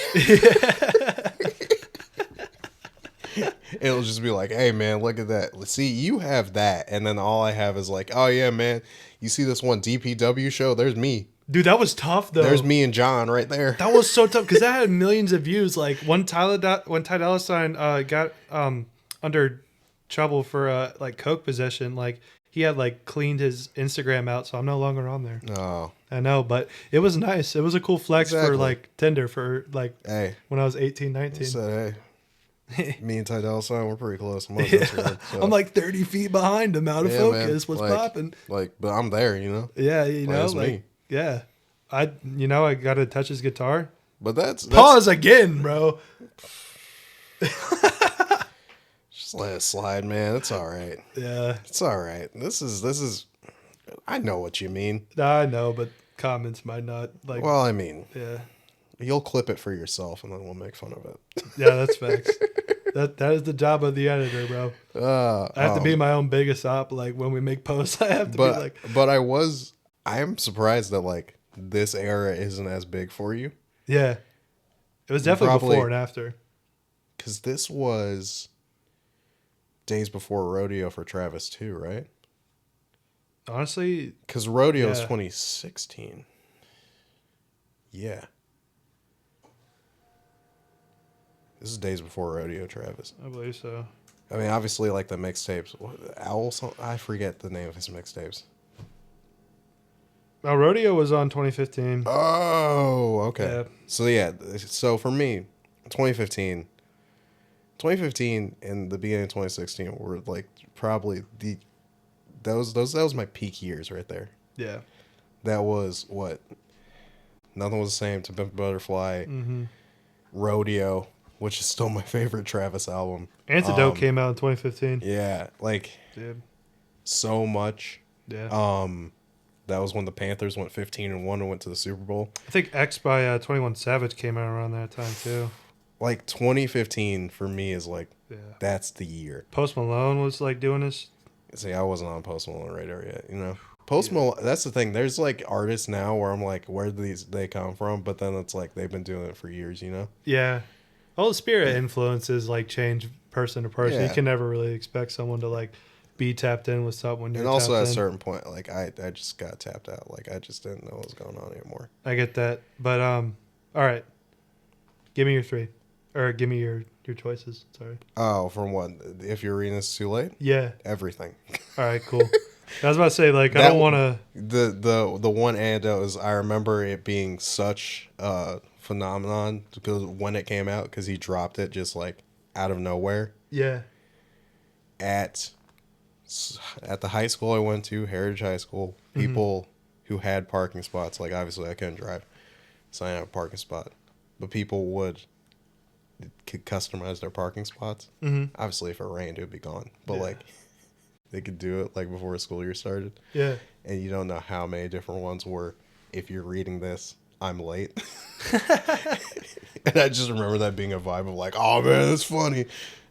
It'll just be like, hey man, look at that. See, you have that, and then all I have is like, oh yeah, man, you see this one DPW show? There's me. Dude, that was tough though. There's me and John right there. That was so tough because that had millions of views. Like when Ty Dolla Sign got under trouble for like coke possession, like he had like cleaned his Instagram out, so I'm no longer on there. Oh, I know, but it was nice. It was a cool flex for like Tinder for like when I was 18, 19. Said, hey, me and Ty Dolla Sign, we're pretty close. I'm, I'm like 30 feet behind him, out of focus. Man. What's popping? Like, but I'm there, you know. Yeah, you know, like me. Yeah, I got to touch his guitar. But that's pause again, bro. Just let it slide, man. It's all right. Yeah, it's all right. This is. I know what you mean. I know, but comments might not like. Well, I mean, yeah, you'll clip it for yourself, and then we'll make fun of it. Yeah, that's facts. That is the job of the editor, bro. I have to be my own biggest op. Like when we make posts, I have to be like. But I am surprised that like this era isn't as big for you. Yeah, it was definitely before and after. Because this was days before Rodeo for Travis too, right? Honestly, because Rodeo is 2016. Yeah. This is days before Rodeo, Travis. I believe so. I mean, obviously, like the mixtapes. Owl song? I forget the name of his mixtapes. Rodeo was on 2015. Oh, okay. Yeah. So for me, 2015 and the beginning of 2016 were like probably that was my peak years right there. Yeah. That was what? Nothing Was the Same, To Pimp a Butterfly, Rodeo, which is still my favorite Travis album. Antidote came out in 2015. Yeah, like so much. Yeah. That was when the Panthers went 15-1 and went to the Super Bowl. I think X by 21 Savage came out around that time too. Like 2015 for me is like that's the year. Post Malone was like doing this. See, I wasn't on Post Malone radar yet, you know. Post Malone, that's the thing. There's like artists now where I'm like, where do they come from? But then it's like they've been doing it for years, you know. Yeah. All the spirit influences like change person to person. You can never really expect someone to like be tapped in with something when you're and also tapped at a in. certain point, like I just got tapped out. Like I just didn't know what was going on anymore. I get that, but all right, give me your three, or give me your choices. Sorry. Oh, from what? If you're reading this too late? Yeah. Everything. All right, cool. I was about to say like I don't want to. The one anecdote is I remember it being such a phenomenon because when it came out, because he dropped it just like out of nowhere. Yeah. At the high school I went to, Heritage High School, people who had parking spots, like obviously I couldn't drive, so I didn't have a parking spot, but people could customize their parking spots. Obviously, if it rained, it would be gone, but like they could do it like before school year started. Yeah. And you don't know how many different ones were. If you're reading this, I'm late. And I just remember that being a vibe of like, oh man, that's funny.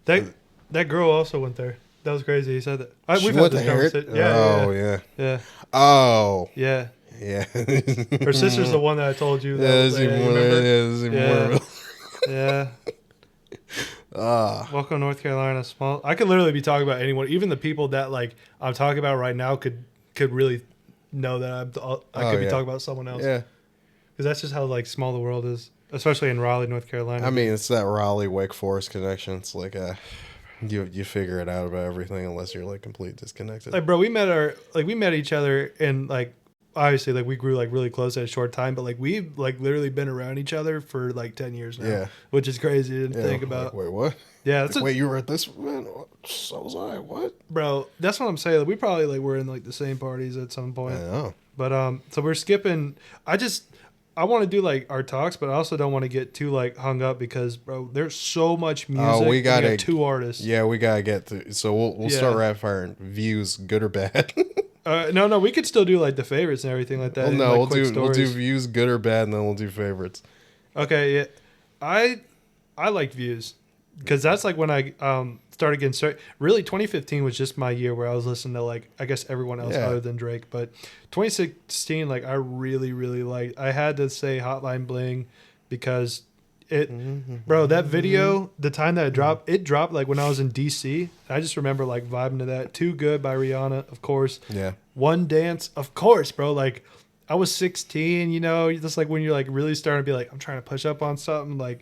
That girl also went there. That was crazy. He said that. We've had this conversation. Yeah. Oh. Yeah. Yeah. Her sister's the one that I told you. There's even more. Yeah. Welcome to North Carolina. Small. I could literally be talking about anyone, even the people that like I'm talking about right now could really know that I could be talking about someone else. Yeah. Because that's just how like small the world is, especially in Raleigh, North Carolina. I mean, it's that Raleigh Wake Forest connection. It's like you figure it out about everything unless you're like completely disconnected. Like, bro, we met each other and like obviously like we grew like really close at a short time, but like we've like literally been around each other for like 10 years now. Yeah. Which is crazy to think about. Like, wait, what? Yeah. Wait, you were at this event? So was I. What? Bro, that's what I'm saying. Like, we probably like were in like the same parties at some point. I know. But so we're skipping. I want to do like our talks, but I also don't want to get too like hung up because, bro, there's so much music. Oh, we got 2 artists. Yeah, we gotta get through. So we'll start rapid firing. Views, good or bad? No, we could still do like the favorites and everything like that. Well, no, like, we'll do views, good or bad, and then we'll do favorites. Okay, yeah. I liked Views because that's like when I started getting started. Really, 2015 was just my year where I was listening to like I guess everyone else Yeah. other than Drake. But 2016, like I really really liked. I had to say Hotline Bling because it, bro. That video, the time that it dropped like when I was in DC. I just remember like vibing to that. Too Good by Rihanna, of course. Yeah. One Dance, of course, bro. Like I was 16, you know, just like when you're like really starting to be like, I'm trying to push up on something. Like,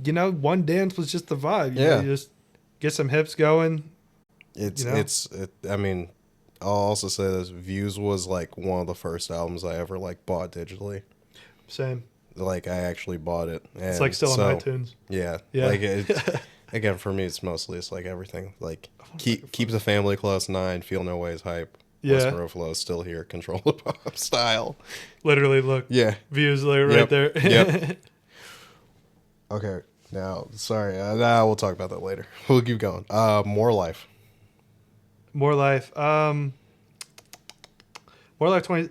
you know, One Dance was just the vibe. You know, Yeah. you just get some hips going. It's You know? I mean, I'll also say this: Views was like one of the first albums I ever like bought digitally. Same. Like I actually bought it, It's like and still on so iTunes. yeah, Yeah. like it's again for me, it's mostly it's like everything. Like keep the family close. 9, Feel No Ways, Hype. Yeah. Westboro Flow still here. Control the Pop style. Literally, look. Yeah. Views like right Yep. there. Yep. Okay. Now, sorry. Nah, we'll talk about that later. We'll keep going. More Life. More Life. More Life 20.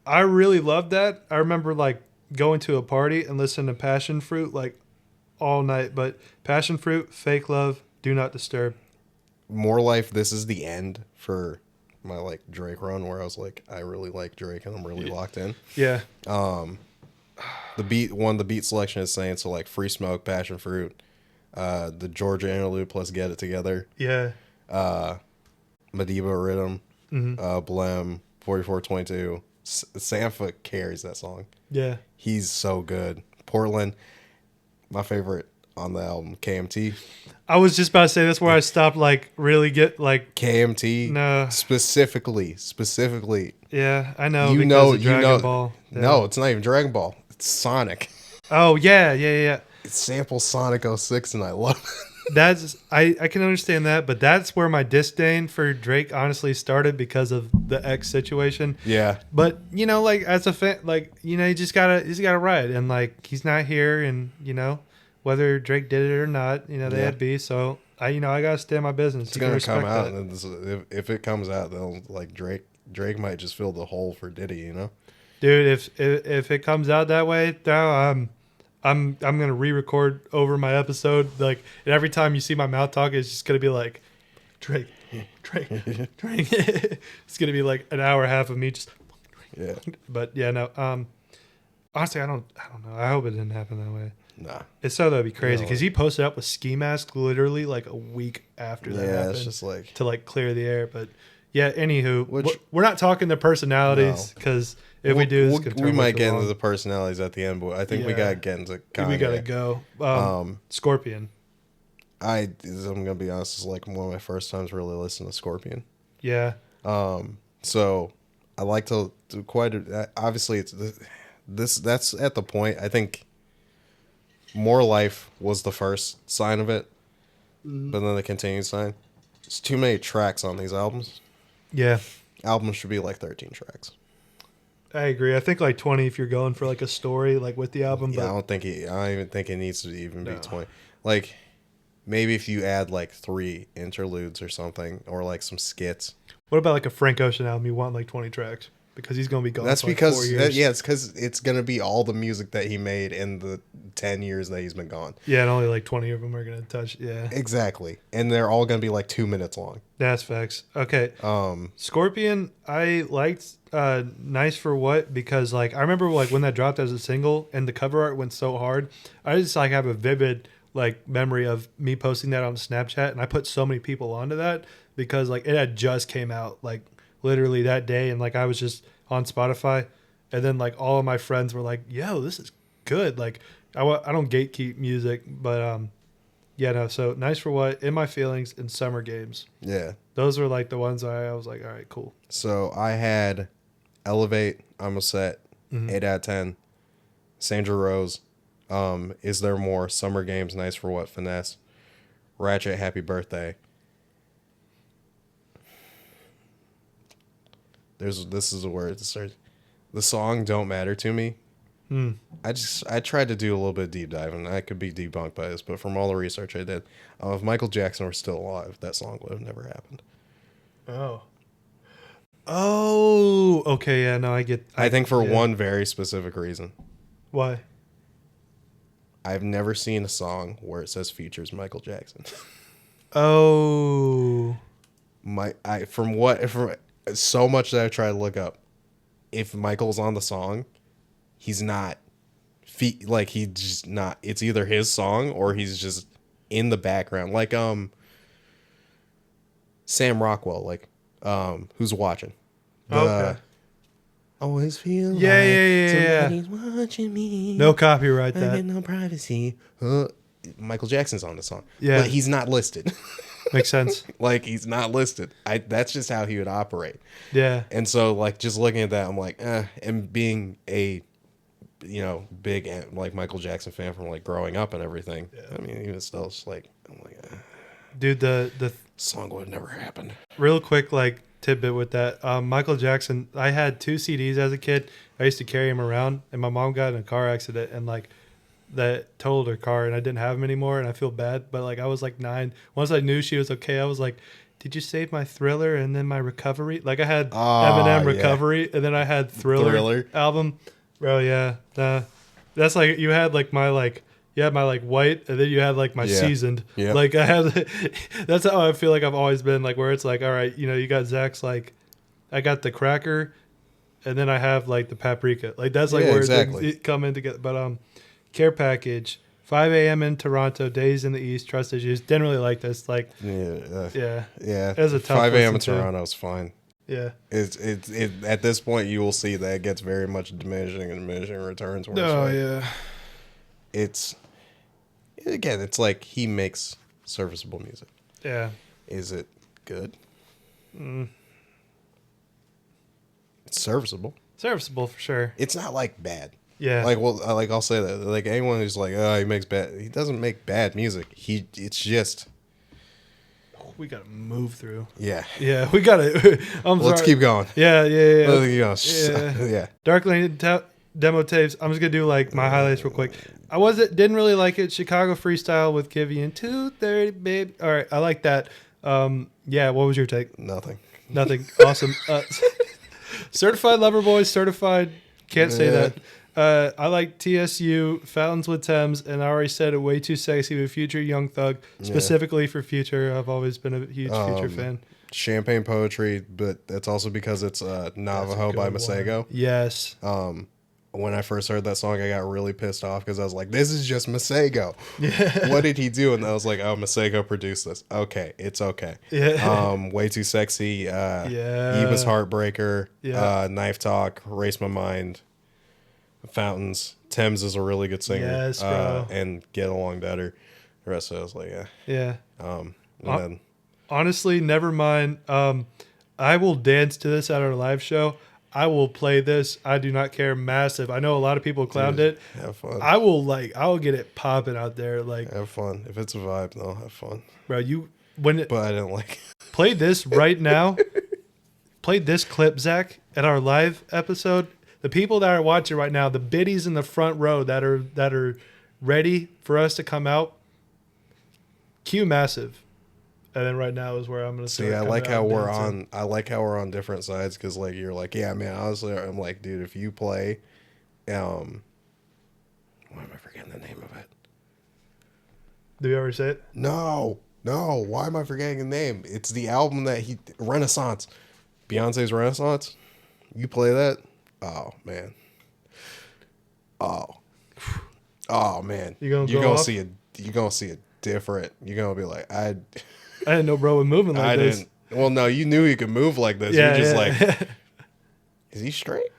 I really loved that. I remember like going to a party and listening to Passion Fruit like all night. But Passion Fruit, Fake Love, Do Not Disturb. More Life. This is the end for my like Drake run, where I was like, I really like Drake, and I'm really locked in. Yeah. The beat selection is saying so like Free Smoke, Passion Fruit, the Georgia interlude plus Get It Together, Yeah. Madiba Rhythm, Mm-hmm. Blem, 4422. Sampha carries that song. Yeah. He's so good. Portland, my favorite on the album, KMT. I was just about to say that's where I stopped like really get like KMT no. specifically. Yeah, I know You because know, of you Dragon know. Ball. Yeah. No, it's not even Dragon Ball. It's Sonic. Oh yeah. It samples Sonic '06, and I love it. That's I can understand that, but that's where my disdain for Drake honestly started because of the X situation. Yeah. But you know, like as a fan, like you know, you just gotta ride, and like he's not here, and you know, whether Drake did it or not, you know, they Yeah. had beef, so I gotta stand my business. It's You can gonna come respect out, that. and if it comes out, then like Drake might just fill the hole for Diddy, you know? Dude. If it comes out that way, now I'm gonna re-record over my episode. Like, and every time you see my mouth talk, it's just gonna be like Drake. It's gonna be like an hour and a half of me just. Yeah. But yeah, no. Honestly, I don't know. I hope it didn't happen that way. Nah. If so, that'd be crazy No. because he posted up with Ski Mask literally like a week after that Yeah, happened it's just like to like clear the air. But yeah, anywho, Which- we're not talking the personalities because if we do, this could turn we might way too get long. into the personalities at the end, but I think we Yeah. gotta get into Kanye. We gotta go. Scorpion. I'm gonna be honest, it's like one of my first times really listening to Scorpion. Yeah. So I like to obviously it's that's at the point. I think More Life was the first sign of it, but then the continued sign. There's too many tracks on these albums. Yeah. Albums should be like 13 tracks. I agree. I think like 20 if you're going for like a story like with the album. Yeah, But I don't even think it needs to even be No. 20. Like maybe if you add like 3 interludes or something, or like some skits. what about like a Frank Ocean album? You want like 20 tracks because he's gonna be gone. That's for like because 4 years. it's because it's gonna be all the music that he made in the 10 years that he's been gone. Yeah, and only like 20 of them are gonna touch. Yeah, Exactly, and they're all gonna be like 2 minutes long. that's facts. Okay, Scorpion, I liked Nice for What because like I remember like when that dropped as a single and the cover art went so hard. I just like have a vivid like memory of me posting that on Snapchat, and I put so many people onto that because like it had just came out like literally that day, and like I was just on Spotify, and then like all of my friends were like, "Yo, this is good." Like I don't gatekeep music, but yeah, no. So Nice for What, In My Feelings, and Summer Games. Yeah. Those were like the ones I was like, all right, cool. So I had Elevate, I'm a Set, Mhm. 8 out of 10. Sandra Rose, Is There More, Summer Games, Nice for What, Finesse, Ratchet, Happy Birthday. This is a word that starts. The song Don't Matter to Me. I tried to do a little bit of deep dive, and I could be debunked by this, but from all the research I did, if Michael Jackson were still alive, that song would have never happened. Oh, okay, yeah, no, I get. I think for yeah. one very specific reason. Why? I've never seen a song where it says features Michael Jackson. Oh. From so much that I've tried to look up, if Michael's on the song, he's not like he's just not. It's either his song or he's just in the background, like Sam Rockwell, like who's watching? Okay. Always feel Yeah, like yeah. somebody's watching me. No copyright I that. get no privacy. Michael Jackson's on the song, Yeah. but he's not listed. Makes sense. Like he's not listed. That's just how he would operate. Yeah. And so like just looking at that, I'm like, and being a big like Michael Jackson fan from like growing up and everything. Yeah. I mean, even still, it's like I'm like, dude, the song would have never happened. Real quick, like tidbit with that, Michael Jackson. I had 2 CDs as a kid. I used to carry him around, and my mom got in a car accident and like that totaled her car, and I didn't have them anymore, and I feel bad. But like I was like 9. Once I knew she was okay, I was like, "Did you save my Thriller and then my Recovery?" Like I had Eminem Recovery, and then I had Thriller album. Bro, yeah, that's like you had like my like. You had my like white, and then you had like my seasoned. Yeah. Like I had, that's how I feel like I've always been. Like where it's like, all right, you got Zach's like, I got the cracker, and then I have like the paprika. Like that's like where it come in together. But care package, 5 a.m. in Toronto, days in the East, trust issues. Didn't really like this. Like yeah. It was a tough 5 a.m. in Toronto is fine. Yeah. It's at this point you will see that it gets very much diminishing returns. It's again, it's like he makes serviceable music. Yeah. Is it good? It's serviceable. Serviceable for sure. It's not like bad. Yeah. Like I'll say that. Like anyone who's like, oh, he doesn't make bad music. It's just. We gotta move through. Yeah. Yeah, we gotta. Let's keep going. Yeah. Let's keep going. Yeah. Dark Lane demo tapes. I'm just gonna do like my highlights real quick. Didn't really like it. Chicago Freestyle with Givian 230, babe. All right, I like that. Yeah, what was your take? Nothing. Awesome. Certified Lover Boys, certified. Can't say that. I like TSU, Fountains with Thames, and I already said it, Way Too Sexy with Future, Young Thug. Specifically for Future, I've always been a huge Future fan. Champagne Poetry, but that's also because it's Navajo by Masego. Yes. When I first heard that song, I got really pissed off because I was like, this is just Masego. Yeah. What did he do? And I was like, oh, Masego produced this. Okay, it's okay. Yeah. Way Too Sexy. Eva's Heartbreaker. Yeah. Knife Talk. Race My Mind. Fountains. Thames is a really good singer. Yes, bro. And Get Along Better. The rest of it, I was like, yeah. Yeah. And then, honestly, never mind. I will dance to this at our live show. I will play this. I do not care. Massive. I know a lot of people clowned it. Have fun. I will get it popping out there. Like, have fun. If it's a vibe, no, have fun. Bro, but I didn't like it. Play this right now. Play this clip, Zach, at our live episode. The people that are watching right now, the biddies in the front row that are ready for us to come out. Cue Massive. And then right now is where I'm gonna see. I like how we're on different sides because like you're like, yeah, man. Honestly, I'm like, dude, if you play, why am I forgetting the name of it? Did you ever say it? No. Why am I forgetting the name? It's the album that Renaissance, Beyonce's Renaissance. You play that? Oh man. Oh man. You're gonna see it different. You're gonna be like, I didn't know bro was moving like this. Well, no, you knew he could move like this. Yeah, you're just like, is he straight?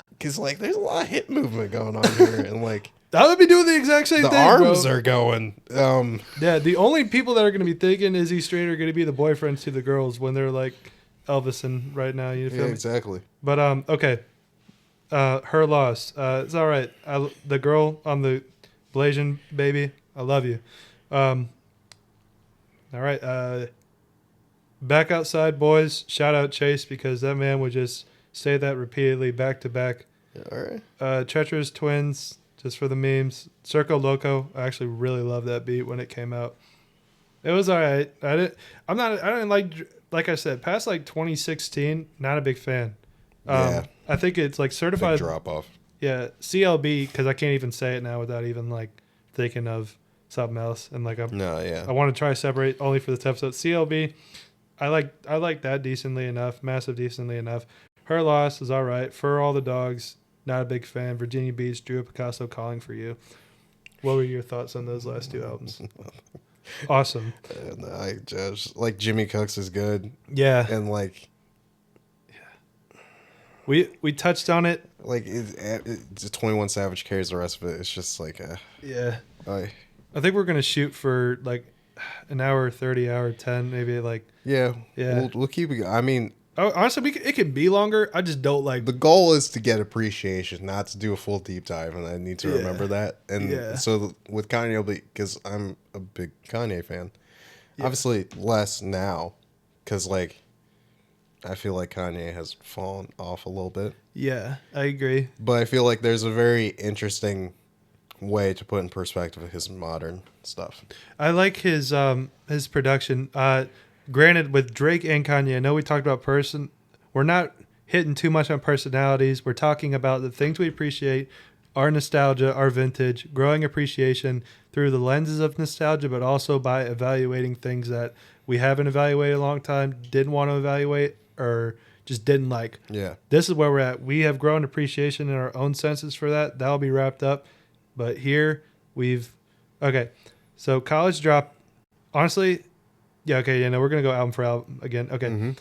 Because like, there's a lot of hip movement going on here, and like, I would be doing the exact same thing. The arms are going. Yeah, the only people that are going to be thinking is he straight are going to be the boyfriends to the girls when they're like Elvis right now. You feel me? Exactly. But okay, her loss. It's all right. The girl on the Blasian baby. I love you. All right. Back outside, boys. Shout out Chase because that man would just say that repeatedly back to back. All right. Treacherous Twins, just for the memes. Circo Loco. I actually really loved that beat when it came out. It was all right. I didn't like I said, past like 2016, not a big fan. I think it's like certified drop off. Yeah, CLB, because I can't even say it now without even like thinking of something else. And like No, I yeah. want to try to separate only for this episode. CLB, I like that decently enough, massive decently enough. Her Loss is all right. For All the Dogs, not a big fan. Virginia Beach, Drew Picasso, Calling for You. What were your thoughts on those last two albums? Awesome. And I just like Jimmy Cooks is good, Yeah, and like we touched on it. it's 21 Savage carries the rest of it. It's just like Yeah, I I think we're gonna shoot for like an hour 30, hour 10, maybe like yeah Yeah. we'll keep it. I mean, honestly, it could be longer. I just don't like. the goal is to get appreciation, not to do a full deep dive, and I need to Yeah. remember that. And Yeah. so with Kanye, because I'm a big Kanye fan, Yeah. obviously less now, because like I feel like Kanye has fallen off a little bit. Yeah, I agree. But I feel like there's a very interesting way to put in perspective his modern stuff. I like his production. Granted, with Drake and Kanye, I know we talked about we're not hitting too much on personalities. We're talking about the things we appreciate, our nostalgia, our vintage, growing appreciation through the lenses of nostalgia, but also by evaluating things that we haven't evaluated a long time, didn't want to evaluate, or just didn't like. Yeah. This is where we're at. We have grown appreciation in our own senses for that. That'll be wrapped up. But here okay. So College Drop, honestly, yeah, okay, yeah, no, we're gonna go album for album again. Okay. Mm-hmm.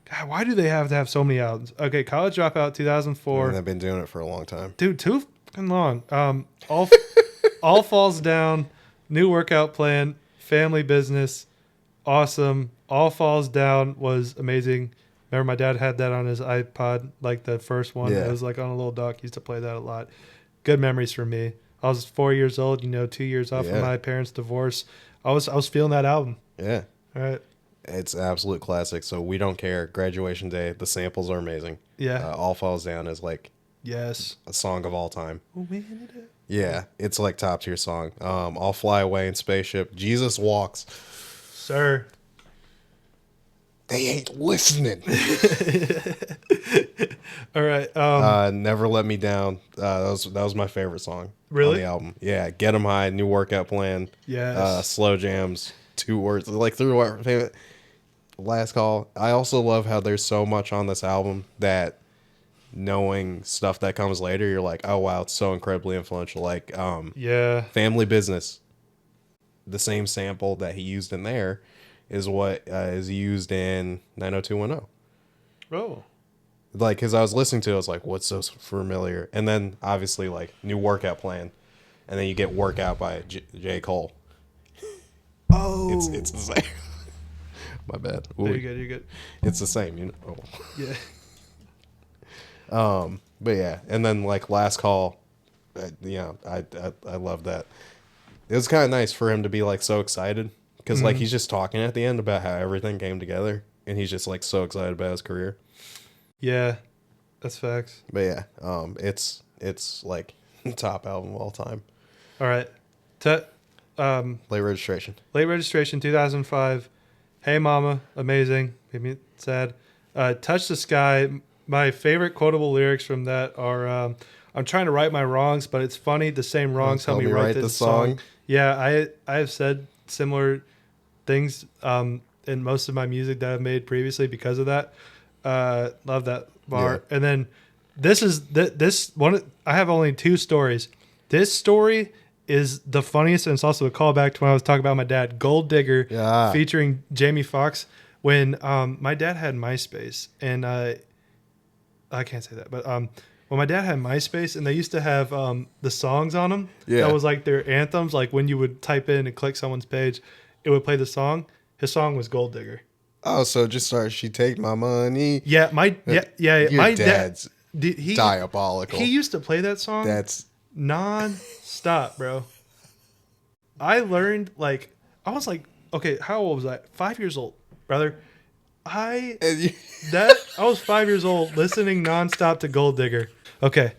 God, why do they have to have so many albums? Okay, College Dropout 2004. And they've been doing it for a long time. Dude, too fucking long. All all falls down. New workout plan. Family business. Awesome. All falls down was amazing. Remember, my dad had that on his iPod, like the first one. Yeah. It was like on a little dock. He used to play that a lot. Good memories for me. I was 4 years old. 2 years off Yeah. from my parents' divorce. I was feeling that album. Yeah. All right. It's an absolute classic. So We Don't Care, Graduation Day. The samples are amazing. Yeah. All Falls Down is like Yes. a song of all time. Yeah. It's like top tier song. I'll Fly Away in Spaceship. Jesus Walks. Sir. They ain't listening. All right. Never Let Me Down. That was my favorite song. Really? On the album. Yeah. Get 'Em High, New Workout Plan. Yes. Slow Jams. 2 words. Like through our favorite. Last Call. I also love how there's so much on this album that knowing stuff that comes later, you're like, oh wow, it's so incredibly influential. Like yeah. Family Business. The same sample that he used in there is what is used in 90210. Oh. Like, because I was listening to it, I was like, what's so familiar? And then, obviously, like, New Workout Plan. And then you get Workout by J. Cole. Oh. It's the same. My bad. You're Ooh, good. You're good. it's the same, you know. Yeah. But yeah, and then, like, Last Call, I love that. It was kind of nice for him to be, like, so excited. Because, like, he's just talking at the end about how everything came together. And he's just, like, so excited about his career. Yeah. That's facts. But yeah, it's like top album of all time. All right. Late Registration. Late Registration 2005. Hey Mama. Amazing. Made me sad. Touch the Sky. My favorite quotable lyrics from that are I'm trying to right my wrongs, but it's funny. The same wrongs help me write this song. Yeah, I have said similar things in most of my music that I've made previously because of that. Love that bar. Yeah. And then this one. I have only 2 stories. This story is the funniest, and it's also a callback to when I was talking about my dad, Gold Digger, Yeah. featuring Jamie Foxx. When my dad had MySpace, and I can't say that, but when my dad had MySpace, and they used to have the songs on them. Yeah. That was like their anthems. Like when you would type in and click someone's page, it would play the song. His song was Gold Digger. Oh, so just started. She take my money. Yeah, Your my dad's he diabolical. He used to play that song That's non-stop, bro. I learned I was like, okay, how old was I? 5 years old, brother. I was 5 years old listening nonstop to Gold Digger. Okay.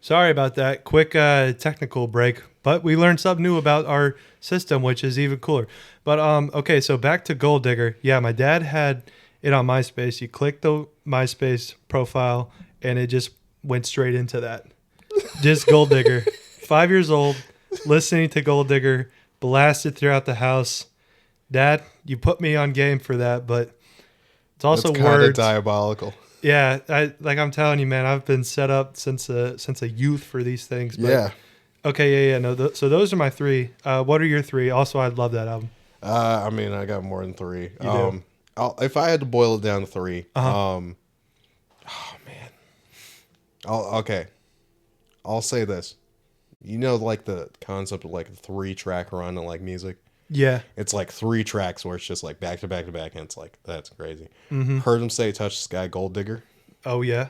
Sorry about that. Quick technical break. But we learned something new about our system, which is even cooler. But okay, so back to Gold Digger. Yeah, my dad had it on MySpace. You click the MySpace profile and it just went straight into that. Just Gold Digger. 5 years old, listening to Gold Digger, blasted throughout the house. Dad, you put me on game for that, but it's also That's kind of words. diabolical. Yeah, I'm telling you, man, I've been set up since a youth for these things. But, Yeah. Okay, yeah. No, so those are my three. What are your three? Also, I love that album. I mean, I got more than three. You do? If I had to boil it down to three, Uh-huh. oh man, okay. I'll say this. You know, like the concept of like a 3-track run in like music. Yeah. It's like 3 tracks where it's just like back to back to back, and it's like that's crazy. Mm-hmm. Heard Him Say Touch the Sky, Gold Digger. Oh, yeah.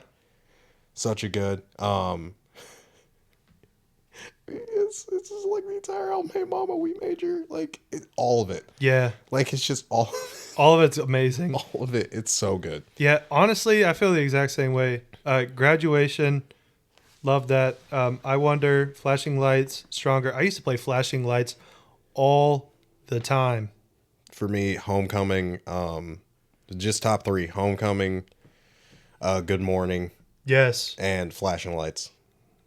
Such a good. It's just like the entire album. Hey Mama, we made your all of it. Yeah. Like it's just all All of it's amazing. all of it. It's so good. Yeah, honestly, I feel the exact same way. Graduation, love that. I Wonder, Flashing Lights, Stronger. I used to play Flashing Lights all the time. For me, Homecoming, just top 3. Homecoming, Good Morning, Yes. and Flashing Lights.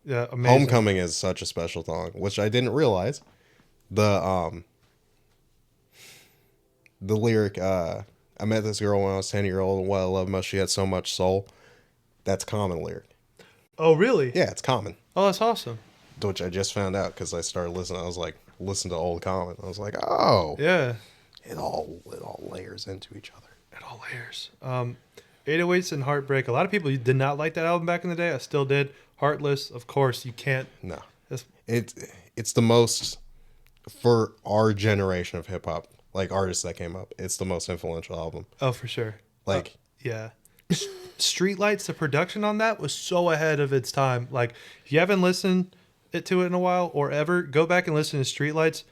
Yeah, amazing. Homecoming is such a special song, which I didn't realize. The lyric, I met this girl when I was 10-year-old, and what I love most, she had so much soul. That's Common lyric. Oh, really? Yeah, it's Common. Oh, that's awesome. Which I just found out because I started listening. I was like, listen to old Common. I was like, oh, Yeah. it all layers into each other. It all layers. 808s and Heartbreak. A lot of people did not like that album back in the day. I still did. Heartless, of course, you can't. No, That's, it's the most, for our generation of hip hop, like artists that came up. It's the most influential album. oh, for sure. Like, Yeah. Streetlights, the production on that was so ahead of its time. Like, if you haven't listened to it in a while or ever, go back and listen to Streetlights.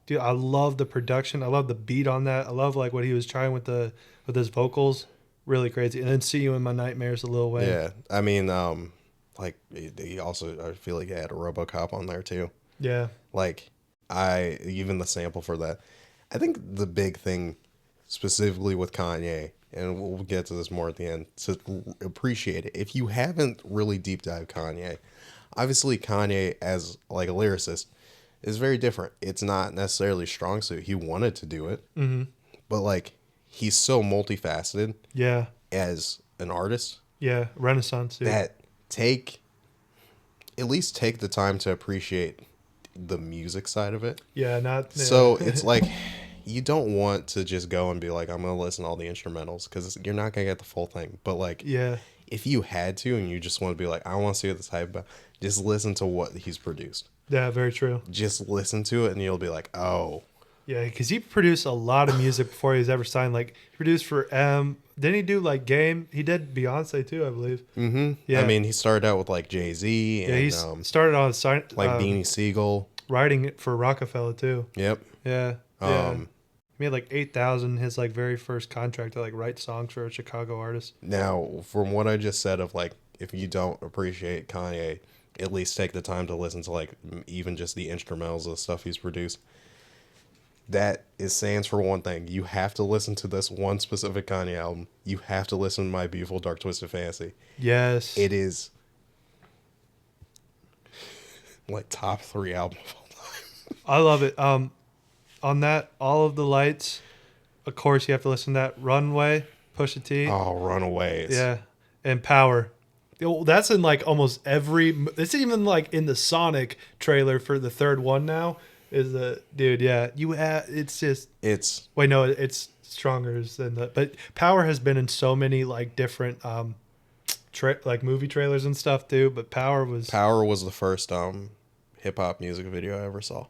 Dude, I love the production. I love the beat on that. I love like what he was trying with his vocals. Really crazy. And then See You in My Nightmares a Lil Wayne. yeah, I mean, like he also, I feel like he had a RoboCop on there too. Yeah. Like, even the sample for that. I think the big thing specifically with Kanye, and we'll get to this more at the end, to appreciate it. If you haven't really deep dived Kanye, obviously Kanye as like a lyricist is very different. It's not necessarily strong suit. He wanted to do it, but like he's so multifaceted Yeah. as an artist Yeah. Renaissance. Dude. that at least take the time to appreciate the music side of it. Yeah. Not. Yeah. So it's like, you don't want to just go and be like, I'm going to listen to all the instrumentals, because you're not going to get the full thing. But like, yeah. if you had to and you just want to be like, I want to see what this hype about, just listen to what he's produced. Yeah. Very true. Just listen to it and you'll be like, oh. Yeah, because he produced a lot of music before he was ever signed. Like, he produced for didn't he do like Game? He did Beyonce too, I believe. Mm-hmm. Yeah. I mean, he started out with like Jay-Z and Yeah, he started on like Beanie Siegel. writing it for Rockefeller too. Yep. Yeah. Yeah. He made like 8,000 his like very first contract to like write songs for a Chicago artist. Now, from what I just said of like, if you don't appreciate Kanye, at least take the time to listen to like even just the instrumentals of the stuff he's produced. That stands for one thing. You have to listen to this one specific Kanye album. You have to listen to My Beautiful Dark Twisted Fantasy. Yes. It is like top 3 album of all time. I love it. On that, All of the Lights, of course you have to listen to that. Runway, Pusha T. Oh, Runaways. Yeah. And Power. That's in like almost every. It's even like in the Sonic trailer for the third one now. Is the dude? Yeah, it's just. It's wait, no, it's stronger than that. But Power has been in so many like different like movie trailers and stuff too. But Power was the first hip hop music video I ever saw.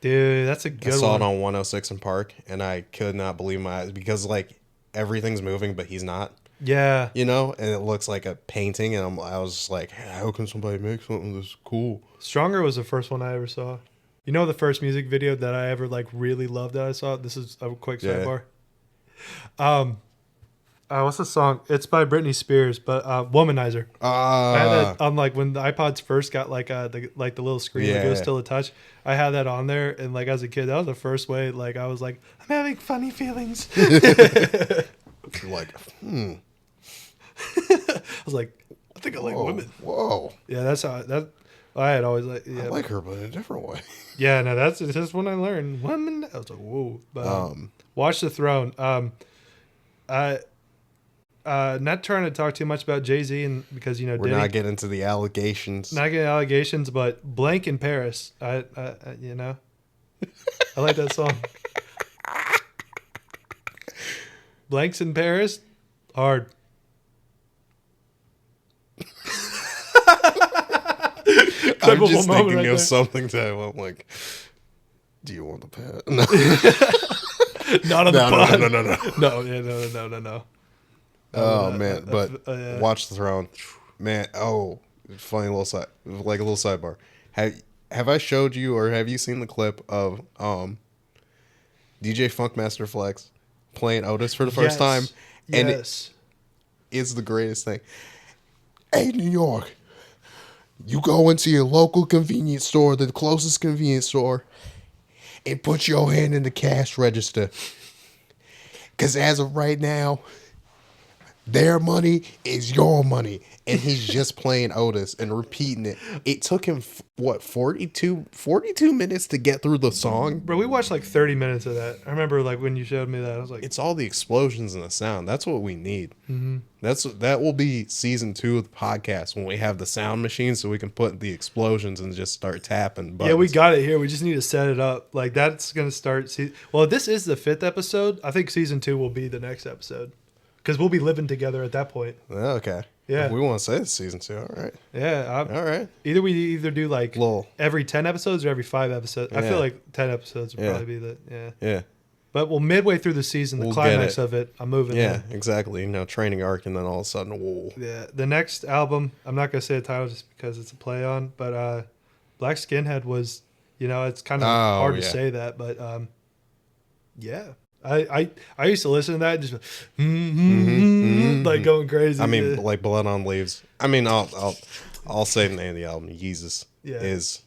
Dude, that's a good one. I saw it on 106 in Park, and I could not believe my eyes, because like everything's moving, but he's not. Yeah. You know, and it looks like a painting, and I was just like, how can somebody make something this cool? Stronger was the first one I ever saw. You know the first music video that I ever like really loved that I saw? This is a quick sidebar. What's the song? It's by Britney Spears, but Womanizer. I had that on like when the iPods first got like the little screen that goes still a touch. I had that on there, and like as a kid, that was the first way like I was like, I'm having funny feelings. Like, I was like, I think I like women. Whoa. Yeah, that's how I had always like. I Yeah, like her, but in a different way. yeah. No, that's just when I learned women. I was like, whoa. But Watch the Throne. I not trying to talk too much about Jay-Z and because we're Diddy, not getting into the allegations. not getting allegations, but Blank in Paris. I I like that song. Blanks in Paris, hard. I'm just thinking right of there. something that I'm like, do you want the pet? No. Not on the pod. No. No, yeah, no. Oh man, but yeah. Watch the Throne, man. Oh, funny little like a little sidebar. Have I showed you or have you seen the clip of DJ Funkmaster Flex playing Otis for the first time? And it's the greatest thing. Hey, New York, you go into your local convenience store, the closest convenience store, and put your hand in the cash register. Because as of right now, their money is your money. And he's just playing Otis and repeating it. It took him, 42 minutes to get through the song? Bro, we watched like 30 minutes of that. I remember like when you showed me that, I was like... It's all the explosions and the sound. That's what we need. Mm-hmm. That will be season 2 of the podcast when we have the sound machine so we can put the explosions and just start tapping buttons. Yeah, we got it here. We just need to set it up. Like that's going to start... Well, this is the 5th episode. I think season 2 will be the next episode. Because we'll be living together at that point. Okay. Yeah. If we want to say it's season 2. All right. Yeah. All right. Either we do like every 10 episodes or every 5 episodes. Yeah. I feel like 10 episodes would probably be the... Yeah. Yeah. But midway through the season, the climax of it, I'm moving. Yeah, exactly. Training arc, and then all of a sudden, whoa. Yeah. The next album, I'm not going to say the title just because it's a play on, but Black Skinhead was, it's kind of hard to say that, but yeah. I used to listen to that and just like going crazy. I mean, like Blood on Leaves. I mean, I'll say the name of the album. Yeezus is.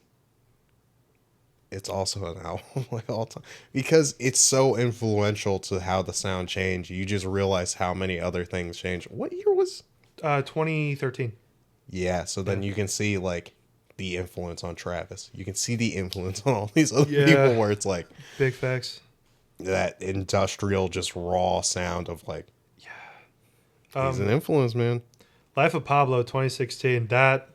It's also an album like all time because it's so influential to how the sound changed. You just realize how many other things changed. What year was? 2013. Yeah, so then you can see like the influence on Travis. You can see the influence on all these other people where it's like big facts. That industrial, just raw sound of like, he's an influence, man. Life of Pablo, 2016. That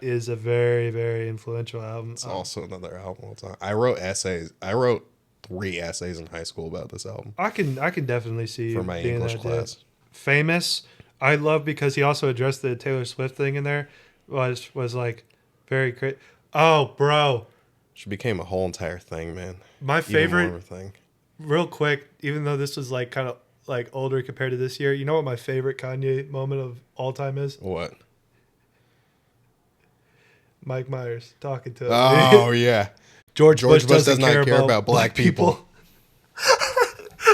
is a very, very influential album. It's also another album all the time. I wrote essays. I wrote 3 essays in high school about this album. I can definitely see for my English class. Famous, I love because he also addressed the Taylor Swift thing in there. Was like very great. Oh, bro, she became a whole entire thing, man. My favorite thing. Real quick, even though this was like kind of like older compared to this year, you know what my favorite Kanye moment of all time is? What? Mike Myers talking to him. Oh, yeah. George Bush does not care about black people.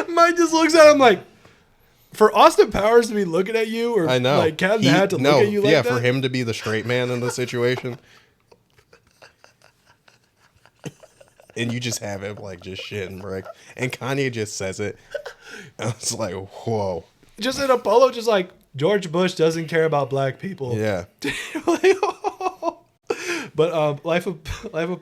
Mike just looks at him like, for Austin Powers to be looking at you, or I know. like Cat in the Hat to look at you like that? Yeah, for him to be the straight man in the situation. And you just have him like just shitting, right? And Kanye just says it. And I was like, whoa. Just in a polo, just like, George Bush doesn't care about black people. Yeah. Like, but Life of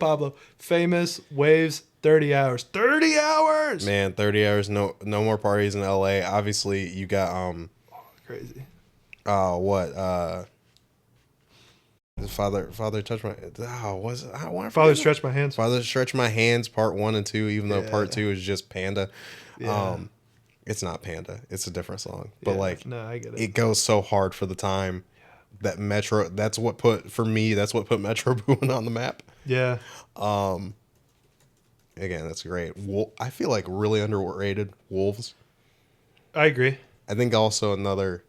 Pablo, Famous, Waves, 30 Hours. 30 hours! Man, 30 hours, no more parties in LA. Obviously, you got crazy. Father touch my Father stretch my hands. Father stretch my hands, part 1 and 2, even though part 2 is just Panda. Yeah. It's not Panda. It's a different song. But no, I get it. It goes so hard for the time. That Metro, that's what put Metro Boomin on the map. Yeah. Again, that's great. I feel like really underrated, Wolves. I agree. I think also another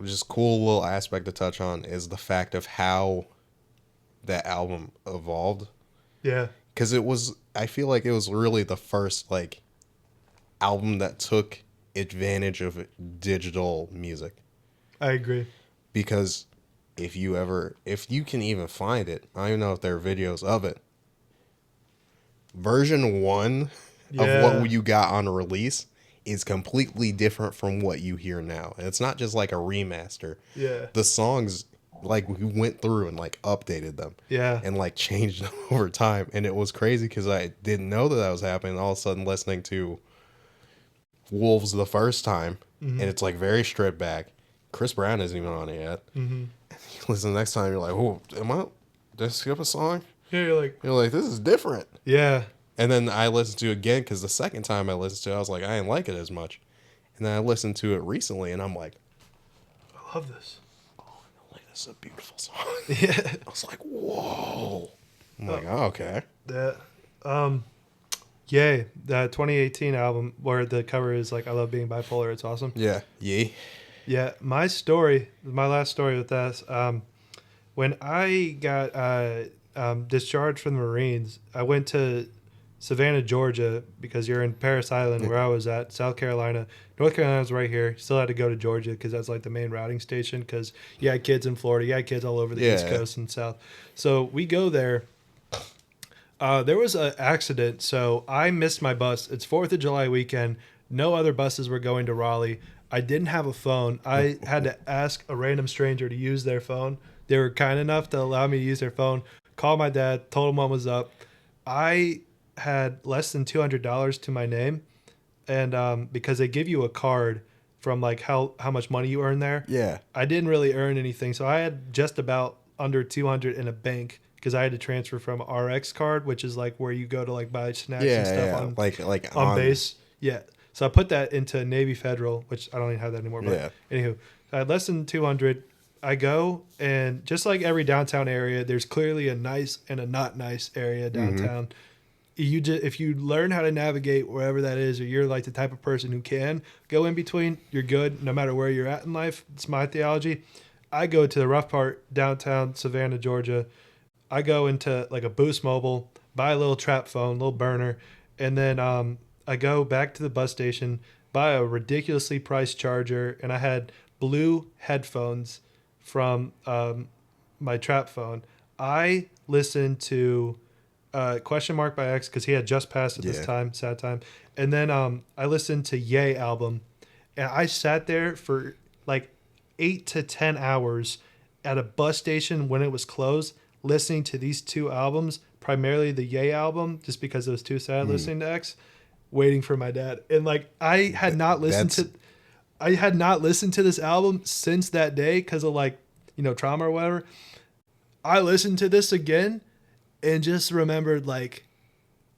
just cool little aspect to touch on is the fact of how that album evolved. Yeah. Because I feel like it was really the first like album that took advantage of digital music. I agree. Because if you can even find it, I don't even know if there are videos of it. Version 1 of what you got on release is completely different from what you hear now. And it's not just like a remaster. Yeah. The songs like we went through and like updated them. Yeah. And like changed them over time. And it was crazy because I didn't know that was happening. All of a sudden listening to Wolves the first time, and it's like very stripped back. Chris Brown isn't even on it yet. Mm-hmm. You listen the next time, you're like, oh, did I skip a song? Yeah, You're like, this is different. yeah. And then I listened to it again because the second time I listened to it, I was like, I didn't like it as much. And then I listened to it recently, and I'm like, I love this. oh, like, this is a beautiful song. Yeah. I was like, whoa. I'm like, oh, okay. That, Yay, that 2018 album where the cover is like, I love being bipolar. It's awesome. Yeah. Yee. Yeah. My last story with that, when I got discharged from the Marines, I went to Savannah, Georgia, because you're in Parris Island, where I was at, South Carolina. North Carolina was right here. Still had to go to Georgia because that's like the main routing station, because you had kids in Florida. You had kids all over the East Coast and South. So we go there. There was an accident, so I missed my bus. It's 4th of July weekend. No other buses were going to Raleigh. I didn't have a phone. I had to ask a random stranger to use their phone. They were kind enough to allow me to use their phone. Called my dad, told him what was up. I had less than $200 to my name, and because they give you a card from like how much money you earn there. Yeah. I didn't really earn anything, so I had just about under 200 in a bank, because I had to transfer from RX card, which is like where you go to like buy snacks and stuff on like on base. Yeah. So I put that into Navy Federal, which I don't even have that anymore. But anywho, I had less than 200. I go, and just like every downtown area, there's clearly a nice and a not nice area downtown. If you learn how to navigate wherever that is, or you're like the type of person who can go in between, you're good no matter where you're at in life. It's my theology. I go to the rough part, downtown Savannah, Georgia. I go into like a Boost Mobile, buy a little trap phone, little burner, and then I go back to the bus station, buy a ridiculously priced charger, and I had blue headphones from my trap phone. I listened to Question Mark by X, because he had just passed at this time, sad time. And then I listened to Ye album, and I sat there for like 8 to 10 hours at a bus station when it was closed, listening to these two albums, primarily the Ye album, just because it was too sad listening to X, waiting for my dad. And like I had not listened to this album since that day because of like, trauma or whatever. I listened to this again and just remembered like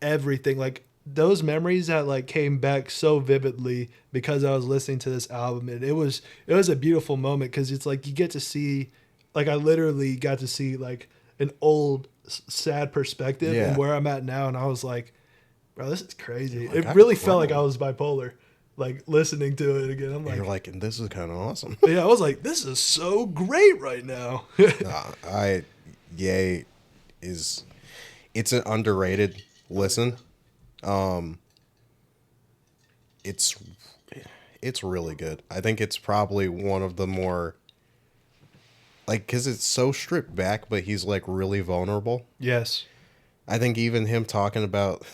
everything, like those memories that like came back so vividly because I was listening to this album. And it was a beautiful moment, because it's like you get to see, like I literally got to see like an old sad perspective and where I'm at now. And I was like, bro, this is crazy. Like, it really felt like I was bipolar, like listening to it again. I'm like, you're like, and this is kind of awesome. Yeah, I was like, this is so great right now. It's an underrated listen. It's really good. I think it's probably one of the more, like, because it's so stripped back, but he's like really vulnerable. Yes. I think even him talking about,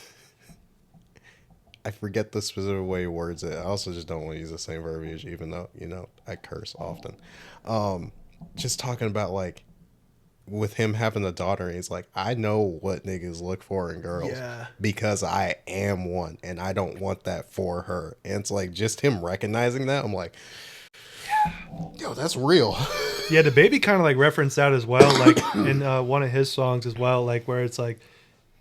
I forget the specific way he words it. I also just don't want to use the same verbiage, even though, I curse often. Just talking about like, with him having a daughter, he's like, I know what niggas look for in girls because I am one, and I don't want that for her. And it's like, just him recognizing that, I'm like, yo, that's real. Yeah, the baby kind of like referenced that as well, like in one of his songs as well, like where it's like,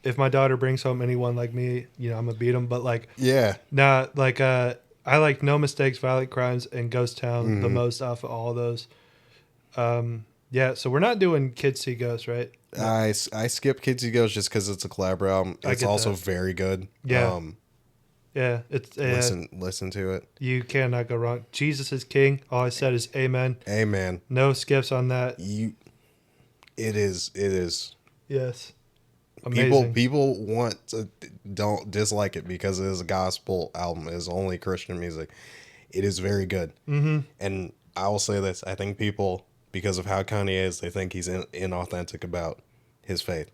if my daughter brings home anyone like me, I'm gonna beat him. But like, like I like No Mistakes, Violent Crimes, and Ghost Town the most off of all of those. Yeah, so we're not doing Kids See Ghosts, right? I skip Kids See Ghosts just because it's a collab album. It's also very good. Yeah. Yeah, it's listen to it. You cannot go wrong. Jesus is King. All I said is amen. Amen. No skips on that. It is. Yes. Amazing. People don't dislike it because it is a gospel album. It is only Christian music. It is very good. Mm-hmm. And I will say this: I think people, because of how Kanye is, they think he's inauthentic about his faith.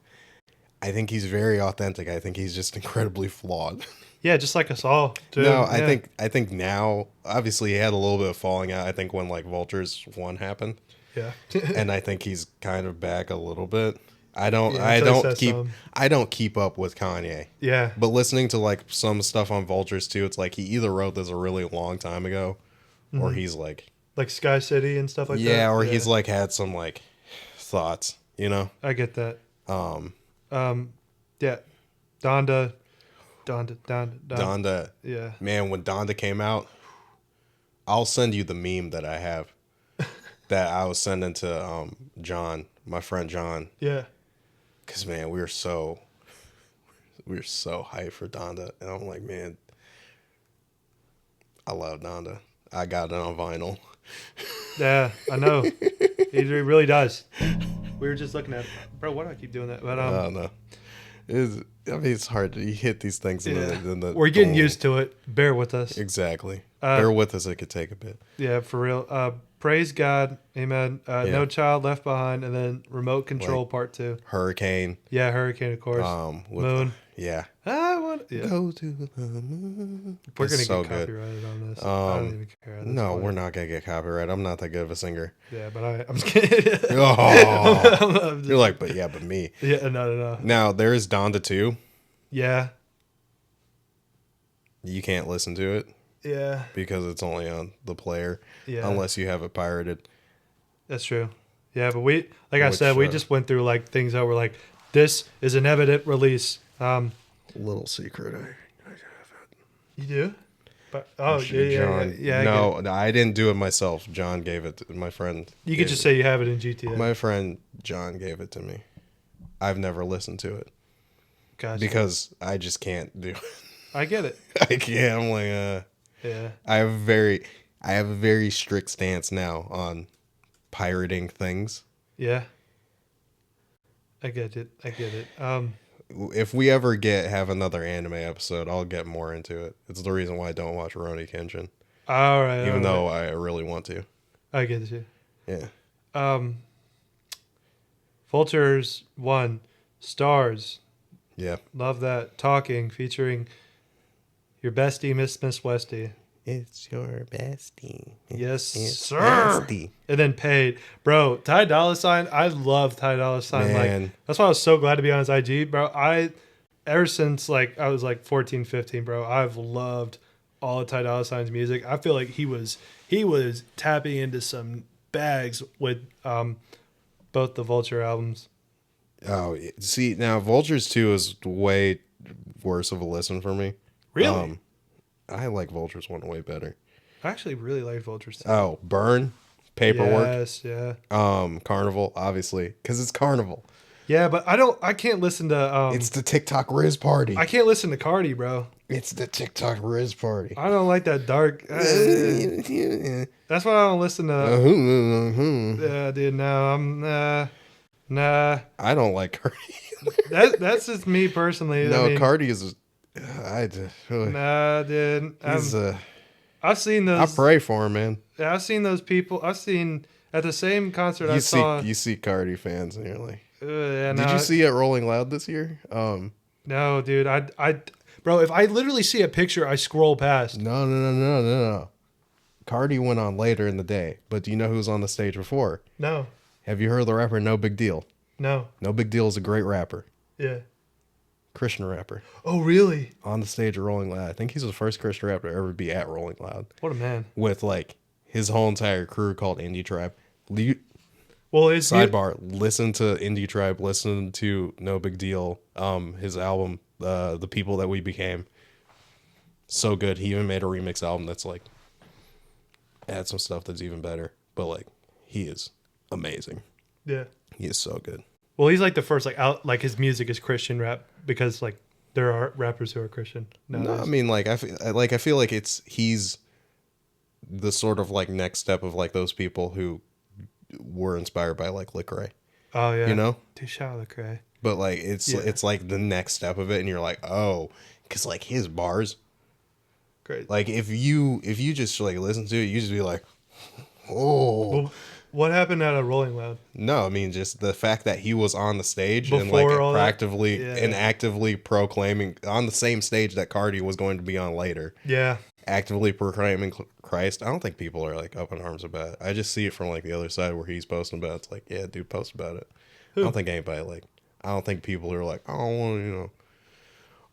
I think he's very authentic. I think he's just incredibly flawed. Yeah, just like us all. Too. No, I think now, obviously he had a little bit of falling out. I think when like Vultures 1 happened. Yeah. and I think he's kind of back a little bit. I don't Yeah, I until he don't says keep something. I don't keep up with Kanye. Yeah. But listening to like some stuff on Vultures too, it's like he either wrote this a really long time ago or he's like Like Sky City and stuff like yeah, that. or he's like had some like thoughts, you know? I get that. Yeah. Donda. Donda. Yeah. Man, when Donda came out, I'll send you the meme that I have that I was sending to John, my friend John. Yeah. Cause man, we were so hyped for Donda. And I'm like, man, I love Donda. I got it on vinyl. Yeah, I know. He really does. We were just looking at it. Bro, why do I keep doing that? But I don't know. It's hard to hit these things in the we're getting used to it. Bear with us. Exactly. Bear with us, it could take a bit. Yeah, for real. Praise God. Amen. No Child Left Behind, and then Remote Control Like, Part 2. Hurricane. Yeah, Hurricane, of course. Moon. Yeah. I want. Yeah. Go to the moon. We're going to so get good. copyrighted on this. I don't even care. at this No, point. we're not gonna get copyright. I'm not that good of a singer. Yeah, but I'm just kidding. Oh, I'm just- you're like, but me. Yeah, no. Now there is Donda 2. Yeah. You can't listen to it Yeah. because it's only on the player, Yeah. unless you have it pirated. That's true. Yeah, but we, like I Which, said, we just went through like things that were like, this is an evident release. Little secret, I have it. You do? But oh John, yeah. I get it. no, I didn't do it myself. John gave it to my friend. You could just say you have it in GTA. My friend John gave it to me. I've never listened to it Gotcha. because I just can't do it. I get it. I can't. I'm like, Yeah. I have a very strict stance now on pirating things. Yeah. I get it. If we ever have another anime episode, I'll get more into it. It's the reason why I don't watch Rurouni Kenshin, All right. even though I really want to. I get you. Yeah. Vultures 1, Stars. Yeah. Love that. Talking, featuring your bestie, Miss Westy. It's your bestie. Yes, It's sir. bestie. And then Paid. Bro, Ty Dolla $ign, I love Ty Dolla $ign. Man. Like, that's why I was so glad to be on his IG, bro. Ever since like I was like 14, 15, bro, I've loved all of Ty Dolla $ign's music. I feel like he was tapping into some bags with both the Vulture albums. Oh, see, now Vultures 2 is way worse of a listen for me. Really? I like Vultures 1 way better. I actually really liked Vultures too. Oh, Burn, Paperwork, Yes, yeah. Carnival, obviously, because it's Carnival. Yeah, but I can't listen to It's the TikTok Riz party. I can't listen to Cardi, bro. It's the TikTok Riz party. I don't like that dark. That's why I don't listen to. Yeah, dude. No, I'm nah. I don't like Cardi. That's just me personally. No, I mean, Cardi is. Nah, dude. I've seen I those. pray for him, man. I've seen those people. I've seen at the same concert I saw. You see Cardi fans, and you're like, Yeah, did you see it Rolling Loud this year? No, dude. Bro, if I literally see a picture, I scroll past. No. Cardi went on later in the day, but do you know who was on the stage before? No. Have you heard of the rapper No Big Deal? No. No Big Deal is a great rapper, Yeah. Christian rapper. Oh, really? On the stage of Rolling Loud. I think he's the first Christian rapper to ever be at Rolling Loud. What a man. With like his whole entire crew called Indie Tribe. Well, it's Sidebar, listen to Indie Tribe, listen to No Big Deal, his album, The People That We Became. So good. He even made a remix album that's like, add some stuff that's even better. But like, he is amazing. Yeah. He is so good. Well, he's like the first like his music is Christian rap because like there are rappers who are Christian. No, I mean like I feel like he's the sort of like next step of like those people who were inspired by like Lecrae. Oh yeah, you know, dude, shout out Lecrae. But like it's like the next step of it, and you're like, oh, because like his bars, great. Like if you just like listen to it, you just be like, oh, What happened at a Rolling Loud? No, I mean just the fact that he was on the stage and Before like all that? practically Yeah. and actively proclaiming on the same stage that Cardi was going to be on later, Yeah. actively proclaiming Christ. I don't think people are like up in arms about it. I just see it from like the other side where he's posting about it. It's like, yeah, dude, post about it. I don't think anybody like. I don't think people are like, I don't want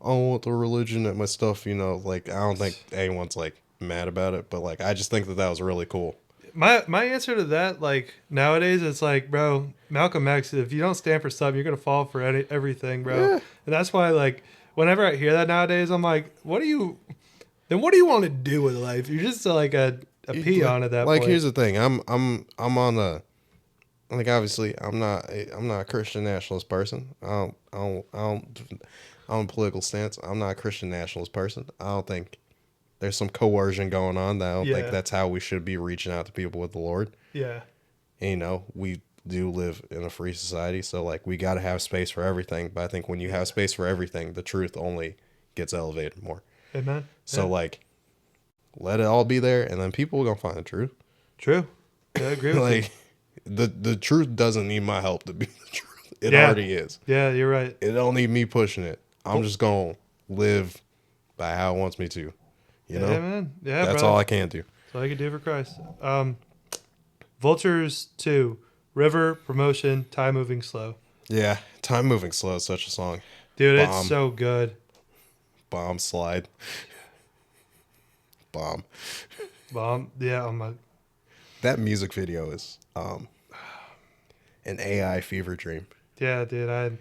I don't want the religion at my stuff. Like I don't think anyone's like mad about it. But like I just think that was really cool. My answer to that, like nowadays, it's like, bro, Malcolm X. If you don't stand for something, you're gonna fall for everything, bro. Yeah. And that's why, like, whenever I hear that nowadays, I'm like, what do you want to do with life? You're just like a peon at that Like point. here's the thing. I'm on the like obviously I'm not a Christian nationalist person. I don't political stance. I'm not a Christian nationalist person. I don't think there's some coercion going on. That I don't think Yeah. that's how we should be reaching out to people with the Lord. Yeah. And, we do live in a free society, so like we got to have space for everything. But I think when you have space for everything, the truth only gets elevated more. Amen. So Yeah. like, let it all be there, and then people are gonna find the truth. True. Yeah, I agree with Like, the truth doesn't need my help to be the truth. It Yeah. already is. you. Yeah, you're right. It don't need me pushing it. I'm just gonna live by how it wants me to. You know, Yeah, man. Yeah, that's bro. all I can do. That's all I can do for Christ. Vultures 2. River, promotion, time moving slow. Yeah, time moving slow is such a song. Dude, Bomb. it's so good. Bomb slide. Bomb. Yeah, I'm a, That music video is an AI fever dream. yeah, dude.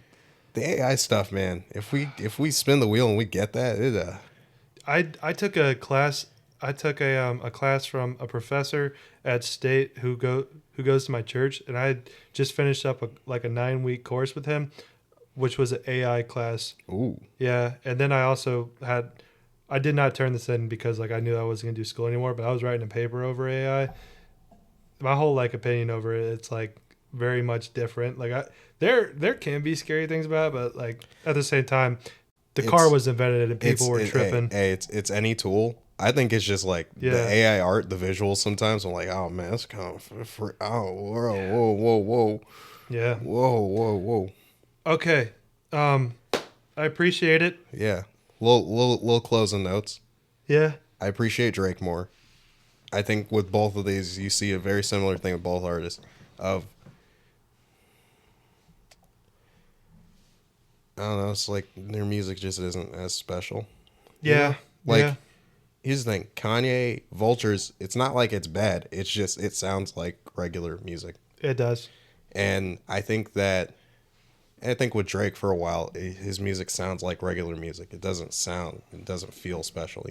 The AI stuff, man. If we spin the wheel and we get that, I took a class. I took a class from a professor at State who goes to my church, and I just finished up a 9-week course with him, which was an AI class. ooh. Yeah, and then I also I did not turn this in because I knew I wasn't gonna do school anymore, but I was writing a paper over AI. My whole opinion over it, it's very much different. There can be scary things about it, but at the same time, the car was invented and people were tripping. Hey, it's any tool. I think it's just the AI art, the visuals. Sometimes I'm like, oh man, that's kind of whoa, Yeah. whoa. Okay. I appreciate it. Yeah, little closing notes. Yeah. I appreciate Drake more. I think with both of these, you see a very similar thing with both artists. Of I don't know, it's like their music just isn't as special. Yeah. Yeah. Here's the thing, Kanye, Vultures, it's not like it's bad. It's just, it sounds like regular music. It does. And I think with Drake for a while, his music sounds like regular music. It doesn't feel special,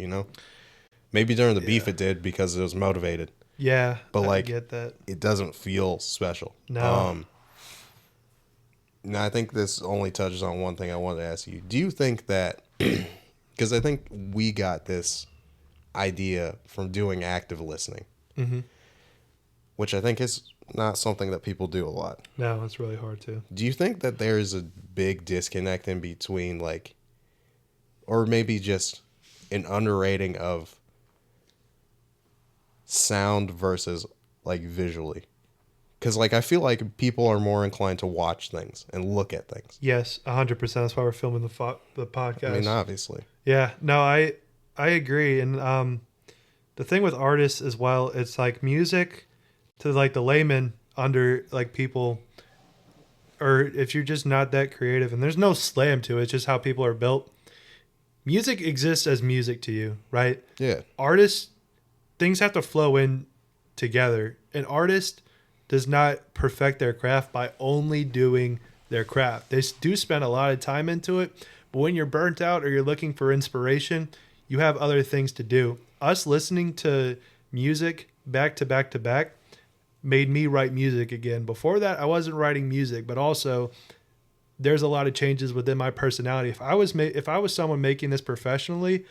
Maybe during the beef it did because it was motivated. Yeah. But I get that. it doesn't feel special. No. Now I think this only touches on one thing I wanted to ask you. Do you think that, because I think we got this idea from doing active listening, which I think is not something that people do a lot. No, it's really hard too. Do you think that there's a big disconnect in between or maybe just an underrating of sound versus visually? Because I feel like people are more inclined to watch things and look at things. Yes, 100%. That's why we're filming the podcast. I mean, obviously. Yeah. No, I agree. And the thing with artists as well, it's music to the layman under people, or if you're just not that creative, and there's no slam to it, it's just how people are built. Music exists as music to you, right? Yeah. Artists, things have to flow in together. An artist does not perfect their craft by only doing their craft. They do spend a lot of time into it, but when you're burnt out or you're looking for inspiration, you have other things to do. Us listening to music back to back to back made me write music again. Before that, I wasn't writing music, but also there's a lot of changes within my personality. If I was someone making this professionally,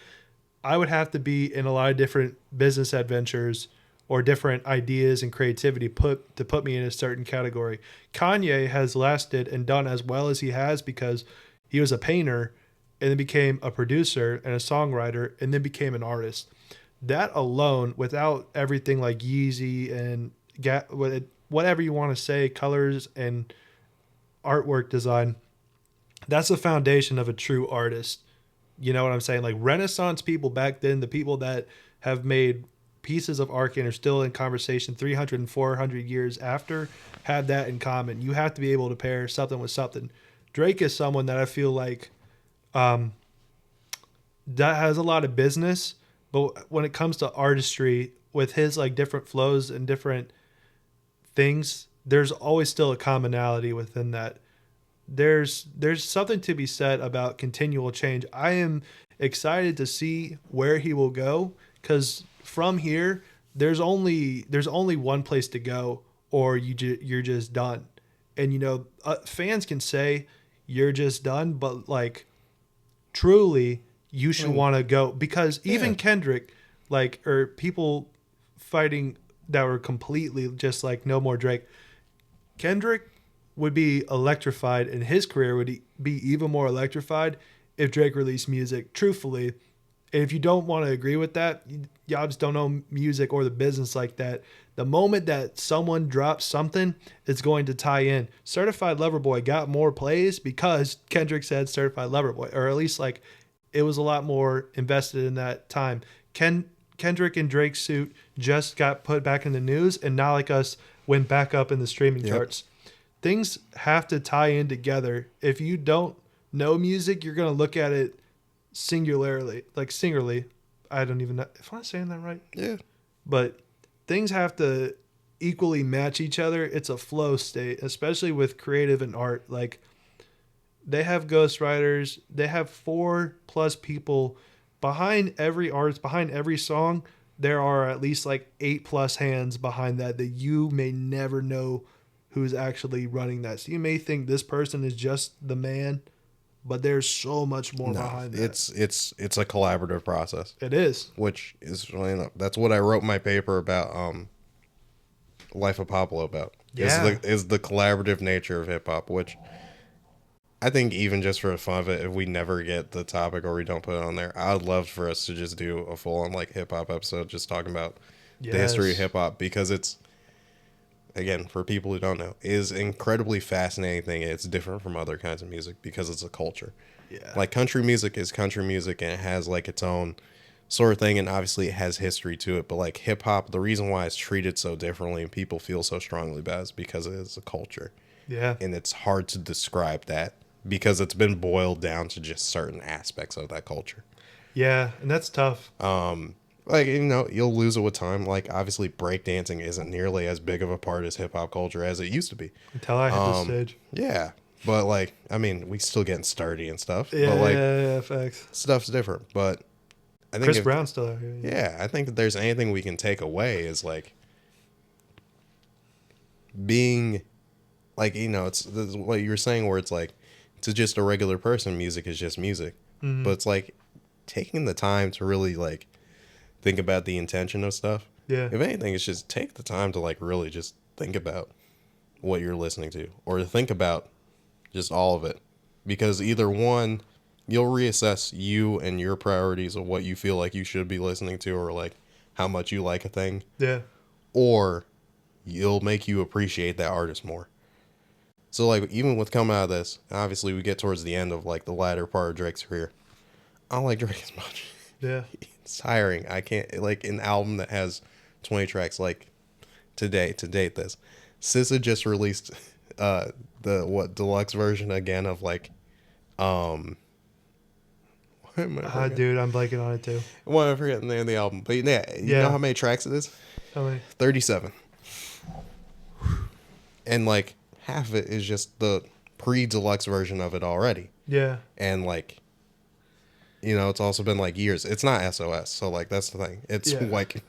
I would have to be in a lot of different business adventures or different ideas and creativity to put me in a certain category. Kanye has lasted and done as well as he has because he was a painter and then became a producer and a songwriter and then became an artist. That alone, without everything like Yeezy and whatever you want to say, colors and artwork design, that's the foundation of a true artist. You know what I'm saying? Like Renaissance people back then, the people that have made pieces of art and are still in conversation 300 and 400 years after, have that in common. You have to be able to pair something with something. Drake is someone that I feel like that has a lot of business, but when it comes to artistry, with his like different flows and different things, there's always still a commonality within that. There's something to be said about continual change. I am excited to see where he will go, because from here there's only one place to go, or you're just done. And fans can say you're just done, but like truly you should want to go, because even Kendrick, like, or people fighting that were completely just like no more Drake. Kendrick would be electrified, and his career would be even more electrified if Drake released music, truthfully. And if you don't want to agree with that, y'all just don't know music or the business like that. The moment that someone drops something, it's going to tie in. Certified Lover Boy got more plays because Kendrick said Certified Lover Boy, or at least like it was a lot more invested in that time. Kendrick and Drake's suit just got put back in the news, and Not Like Us went back up in the streaming charts. Things have to tie in together. If you don't know music, you're going to look at it singularly. I don't even know if I'm saying that right. Yeah. But things have to equally match each other. It's a flow state, especially with creative and art. Like, they have ghostwriters. They have 4+ people behind every artist, behind every song. There are at least like 8+ hands behind that you may never know who's actually running that. So you may think this person is just the man, but there's so much more behind that. It's a collaborative process. It is. Which is really that's what I wrote my paper about Life of Pablo about. Yeah. Is the collaborative nature of hip hop, which I think even just for the fun of it, if we never get the topic or we don't put it on there, I would love for us to just do a full on like hip hop episode just talking about the history of hip hop, because it's, again, for people who don't know, is incredibly fascinating thing. It's different from other kinds of music because it's a culture. Yeah. Like country music is country music and it has like its own sort of thing, and obviously it has history to it. But like hip hop, the reason why it's treated so differently and people feel so strongly about it is because it is a culture. Yeah. And it's hard to describe that because it's been boiled down to just certain aspects of that culture. Yeah, and that's tough. Like, you'll lose it with time. Like, obviously, breakdancing isn't nearly as big of a part as hip-hop culture as it used to be. Until I hit the stage. Yeah. But, like, I mean, we still getting sturdy and stuff. Yeah, but, like, yeah, facts. stuff's different. But I think Chris Brown's still out here. Yeah, I think that there's anything we can take away is, like, being, like, it's what you were saying where it's, like, to just a regular person, music is just music. Mm-hmm. But it's, like, taking the time to really, like, think about the intention of stuff. Yeah. If anything, it's just take the time to like really just think about what you're listening to, or to think about just all of it. Because either one, you'll reassess you and your priorities of what you feel like you should be listening to, or like how much you like a thing. Yeah. Or you'll make you appreciate that artist more. So like even with coming out of this, obviously we get towards the end of like the latter part of Drake's career. I don't like Drake as much. Yeah. It's tiring. I can't, like, an album that has 20 tracks, like, to date this. SZA just released the deluxe version again of, like, what am I dude, I'm blanking on it too. Well, I forget the name of the album. But yeah, you know how many tracks it is? How many? 37. And, like, half of it is just the pre-deluxe version of it already. Yeah. And, like, it's also been like years. It's not SOS, so like that's the thing. It's like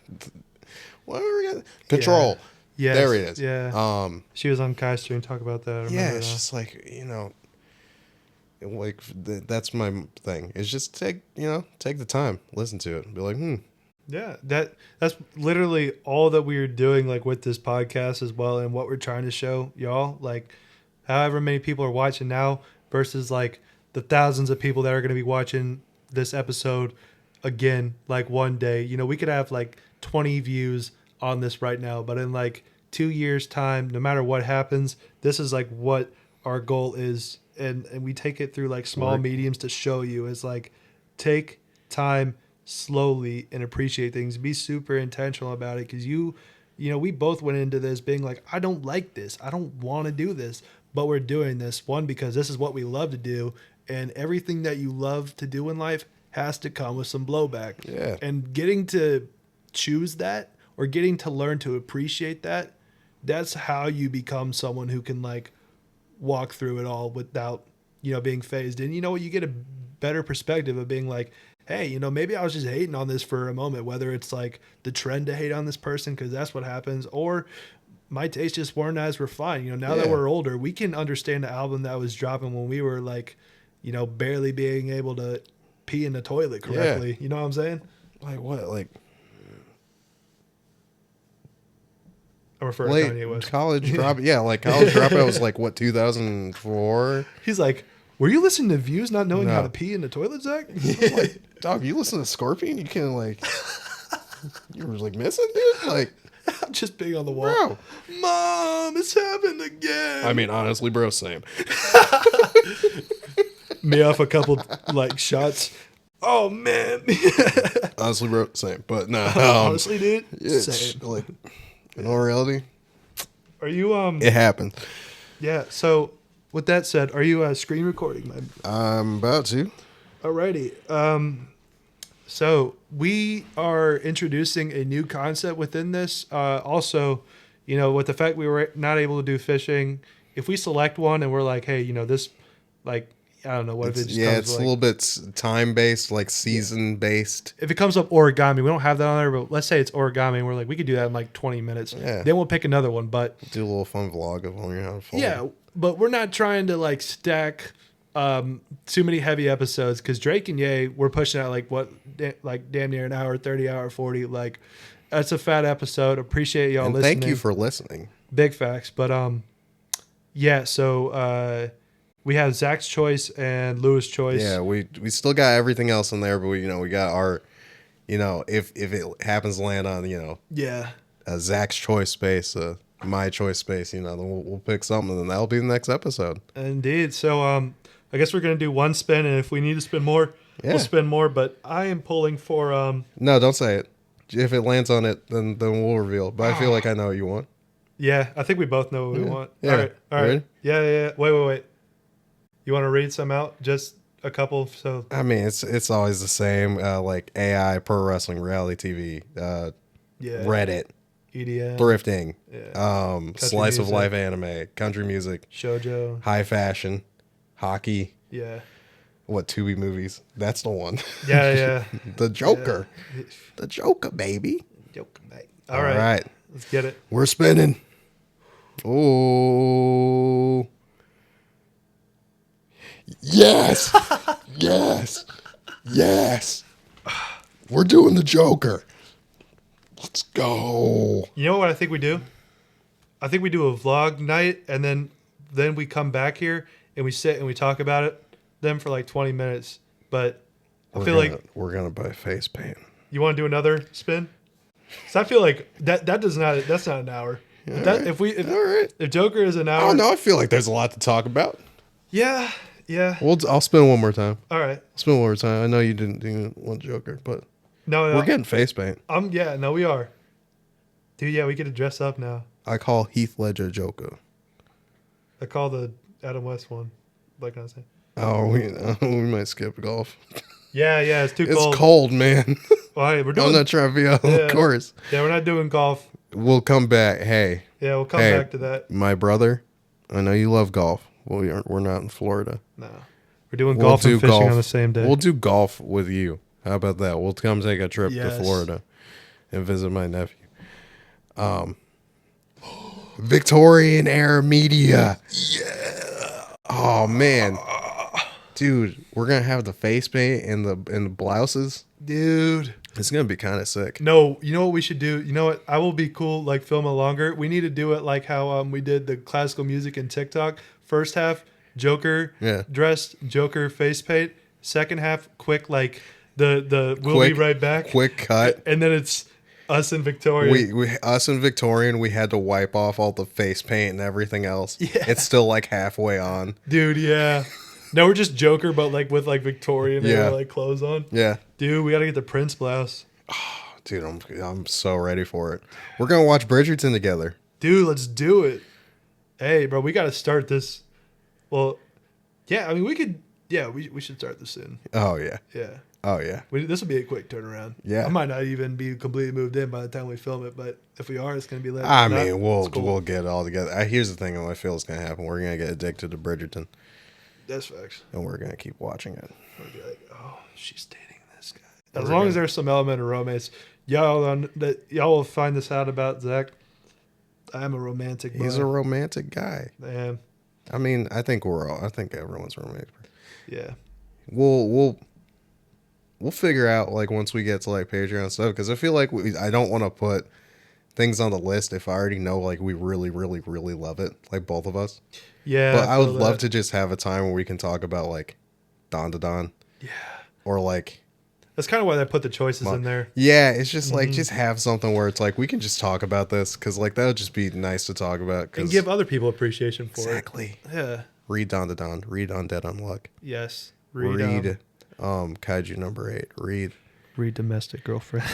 what are we gonna Control. Yeah. There it is. Yeah. She was on Kai Stream talk about that. It's just like like that's my thing. It's just take the time, listen to it, and be like, Yeah, that's literally all that we are doing, like with this podcast as well, and what we're trying to show y'all. Like, however many people are watching now versus like the thousands of people that are going to be watching this episode again, like one day. We could have like 20 views on this right now, but in like 2 years time, no matter what happens, this is like what our goal is. And we take it through like small mediums to show you is like, take time slowly and appreciate things. Be super intentional about it. Cause we both went into this being like, I don't like this. I don't want to do this, but we're doing this one, because this is what we love to do. And everything that you love to do in life has to come with some blowback. Yeah. And getting to choose that, or getting to learn to appreciate that, that's how you become someone who can like walk through it all without, being phased. And you know what? You get a better perspective of being like, hey, maybe I was just hating on this for a moment, whether it's like the trend to hate on this person, because that's what happens, or my tastes just weren't as refined. Now that we're older, we can understand the album that was dropping when we were like, barely being able to pee in the toilet correctly. You know what I'm saying? Like what? Like I refer to late Kanye West. college drop. Yeah, like college dropout was like what, 2004? He's like, were you listening to Views not knowing No. how to pee in the toilet, Zach? I'm like, dog, you listen to Scorpion? You can like, you were like missing, dude? Like, I'm just being on the wall. bro. Mom, it's happened again. I mean, honestly, bro, same. Me off a couple like shots. Oh man. Honestly, bro, same. But no, Honestly, dude, it's same. like, in all reality, Are you it happened. Yeah. So with that said, are you screen recording, man? I'm about to. Alrighty. So we are introducing a new concept within this. Also, with the fact we were not able to do fishing, if we select one and we're like, hey, this, like, I don't know, what if it just comes It's a like, little bit time based, like season based. if it comes up origami, we don't have that on there, but let's say it's origami and we're like, we could do that in like 20 minutes. Yeah. Then we'll pick another one. But Do a little fun vlog of learning how to fold. yeah, but we're not trying to like stack too many heavy episodes, because Drake and Ye, we're pushing out like damn near an hour, 30 hour, 40. Like, that's a fat episode. Appreciate y'all And listening. thank you for listening. Big facts. But yeah, so we have Zach's choice and Lewis' choice. Yeah, we still got everything else in there, but we got our, if it happens to land on Yeah. a Zach's choice space, my choice space, then we'll pick something, and that'll be the next episode. Indeed. So I guess we're gonna do one spin, and if we need to spin more, Yeah. we'll spin more. But I am pulling for No, don't say it. If it lands on it, then we'll reveal. But I feel like I know what you want. yeah, I think we both know what we want. Yeah. All right. Ready? Yeah. Wait. You want to read some out? Just a couple. So I mean, it's always the same. Like AI, pro wrestling, reality TV, yeah, Reddit, EDM, thrifting, yeah, slice of music. life anime, country music, shoujo. high fashion, hockey. Yeah. What, Tubi movies? That's the one. Yeah. The Joker. Yeah. The Joker, baby. Joke, mate. All right. Let's get it. We're spinning. Oh. Yes. Yes. We're doing the Joker. Let's go. You know what I think we do? I think we do a vlog night, and then we come back here and we sit and we talk about it them for like 20 minutes. But I feel like we're gonna buy face paint. you want to do another spin. So I feel like that's not an hour. All right. If Joker is an I hour, don't know. I feel like there's a lot to talk about. yeah. I'll spin one more time. All right. I'll spin one more time. I know you didn't want Joker, but No. we're getting face paint. No, we are. Dude, yeah, we get to dress up now. I call Heath Ledger Joker. I call the Adam West one. Like I was saying. Oh, we might skip golf. Yeah, it's too cold. It's cold, man. Well, hey, we're doing. I'm not trying to be on the course. Yeah, we're not doing golf. We'll come back. Hey, Yeah, we'll come back to that. my brother, I know you love golf. Well, we're not in Florida. No. We're doing golf and fishing on the same day. We'll do golf with you. How about that? We'll come take a trip to Florida and visit my nephew. Victorian era media. Yeah. Oh man. Dude, we're gonna have the face paint and the blouses. Dude. It's gonna be kind of sick. No, you know what we should do? You know what? I will be cool, like film it longer. We need to do it like how we did the classical music in TikTok. First half, Joker dressed, Joker face paint. Second half, quick like the we'll be right back. Quick cut. And then it's Us and Victoria. Us and Victorian, we had to wipe off all the face paint and everything else. Yeah. It's still like halfway on. Dude, yeah. No, we're just Joker, but like with like Victorian era like clothes on. Yeah. Dude, we gotta get the Prince blouse. Dude, I'm so ready for it. We're gonna watch Bridgerton together. Dude, let's do it. Hey, bro, we gotta start this. Well, yeah, I mean we could. Yeah, we should start this soon. Oh yeah. Yeah. Oh yeah. This will be a quick turnaround. Yeah. I might not even be completely moved in by the time we film it, but if we are, it's gonna be lit. I mean, we'll get it all together. Here's the thing: I feel is gonna happen. We're gonna get addicted to Bridgerton. That's facts. And we're gonna keep watching it. We'll be like, oh, she's dating this guy. As long as there's some element of romance, y'all will find this out about Zach. I am a romantic. He's a romantic guy. I am. I mean, I think everyone's romantic. Yeah. We'll figure out like once we get to like Patreon stuff, because I feel like I don't want to put things on the list if I already know like we really, really, really love it, like both of us. Yeah. But I would love to just have a time where we can talk about like Don to Don. Yeah. Or like. That's kind of why they put the choices in there. Yeah, it's just like just have something where it's like we can just talk about this because like that would just be nice to talk about. And give other people appreciation for exactly. it. Yeah. Read Don to Don. Read Undead Unluck. Yes. Read Kaiju number 8. Read Domestic Girlfriend.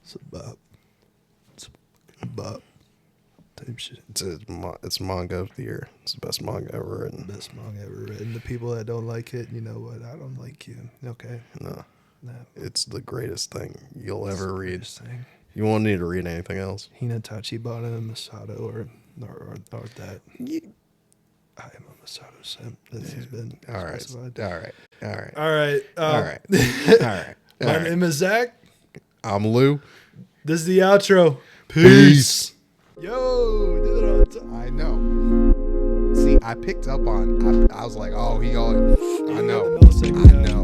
It's a bop. It's a bop. Type shit. It's manga of the year. It's the best manga ever written. Best manga ever written. The people that don't like it, you know what? I don't like you. Okay. No. No. It's the greatest thing you'll ever read. Thing. You won't need to read anything else. Hinatachi Bana and Masato or that. I am a Masato simp. This has been specified. All right. My name is Zach. I'm Lou. This is the outro. Peace. Yo, did it on time. I know. See, I picked up on. I was like, oh, I know.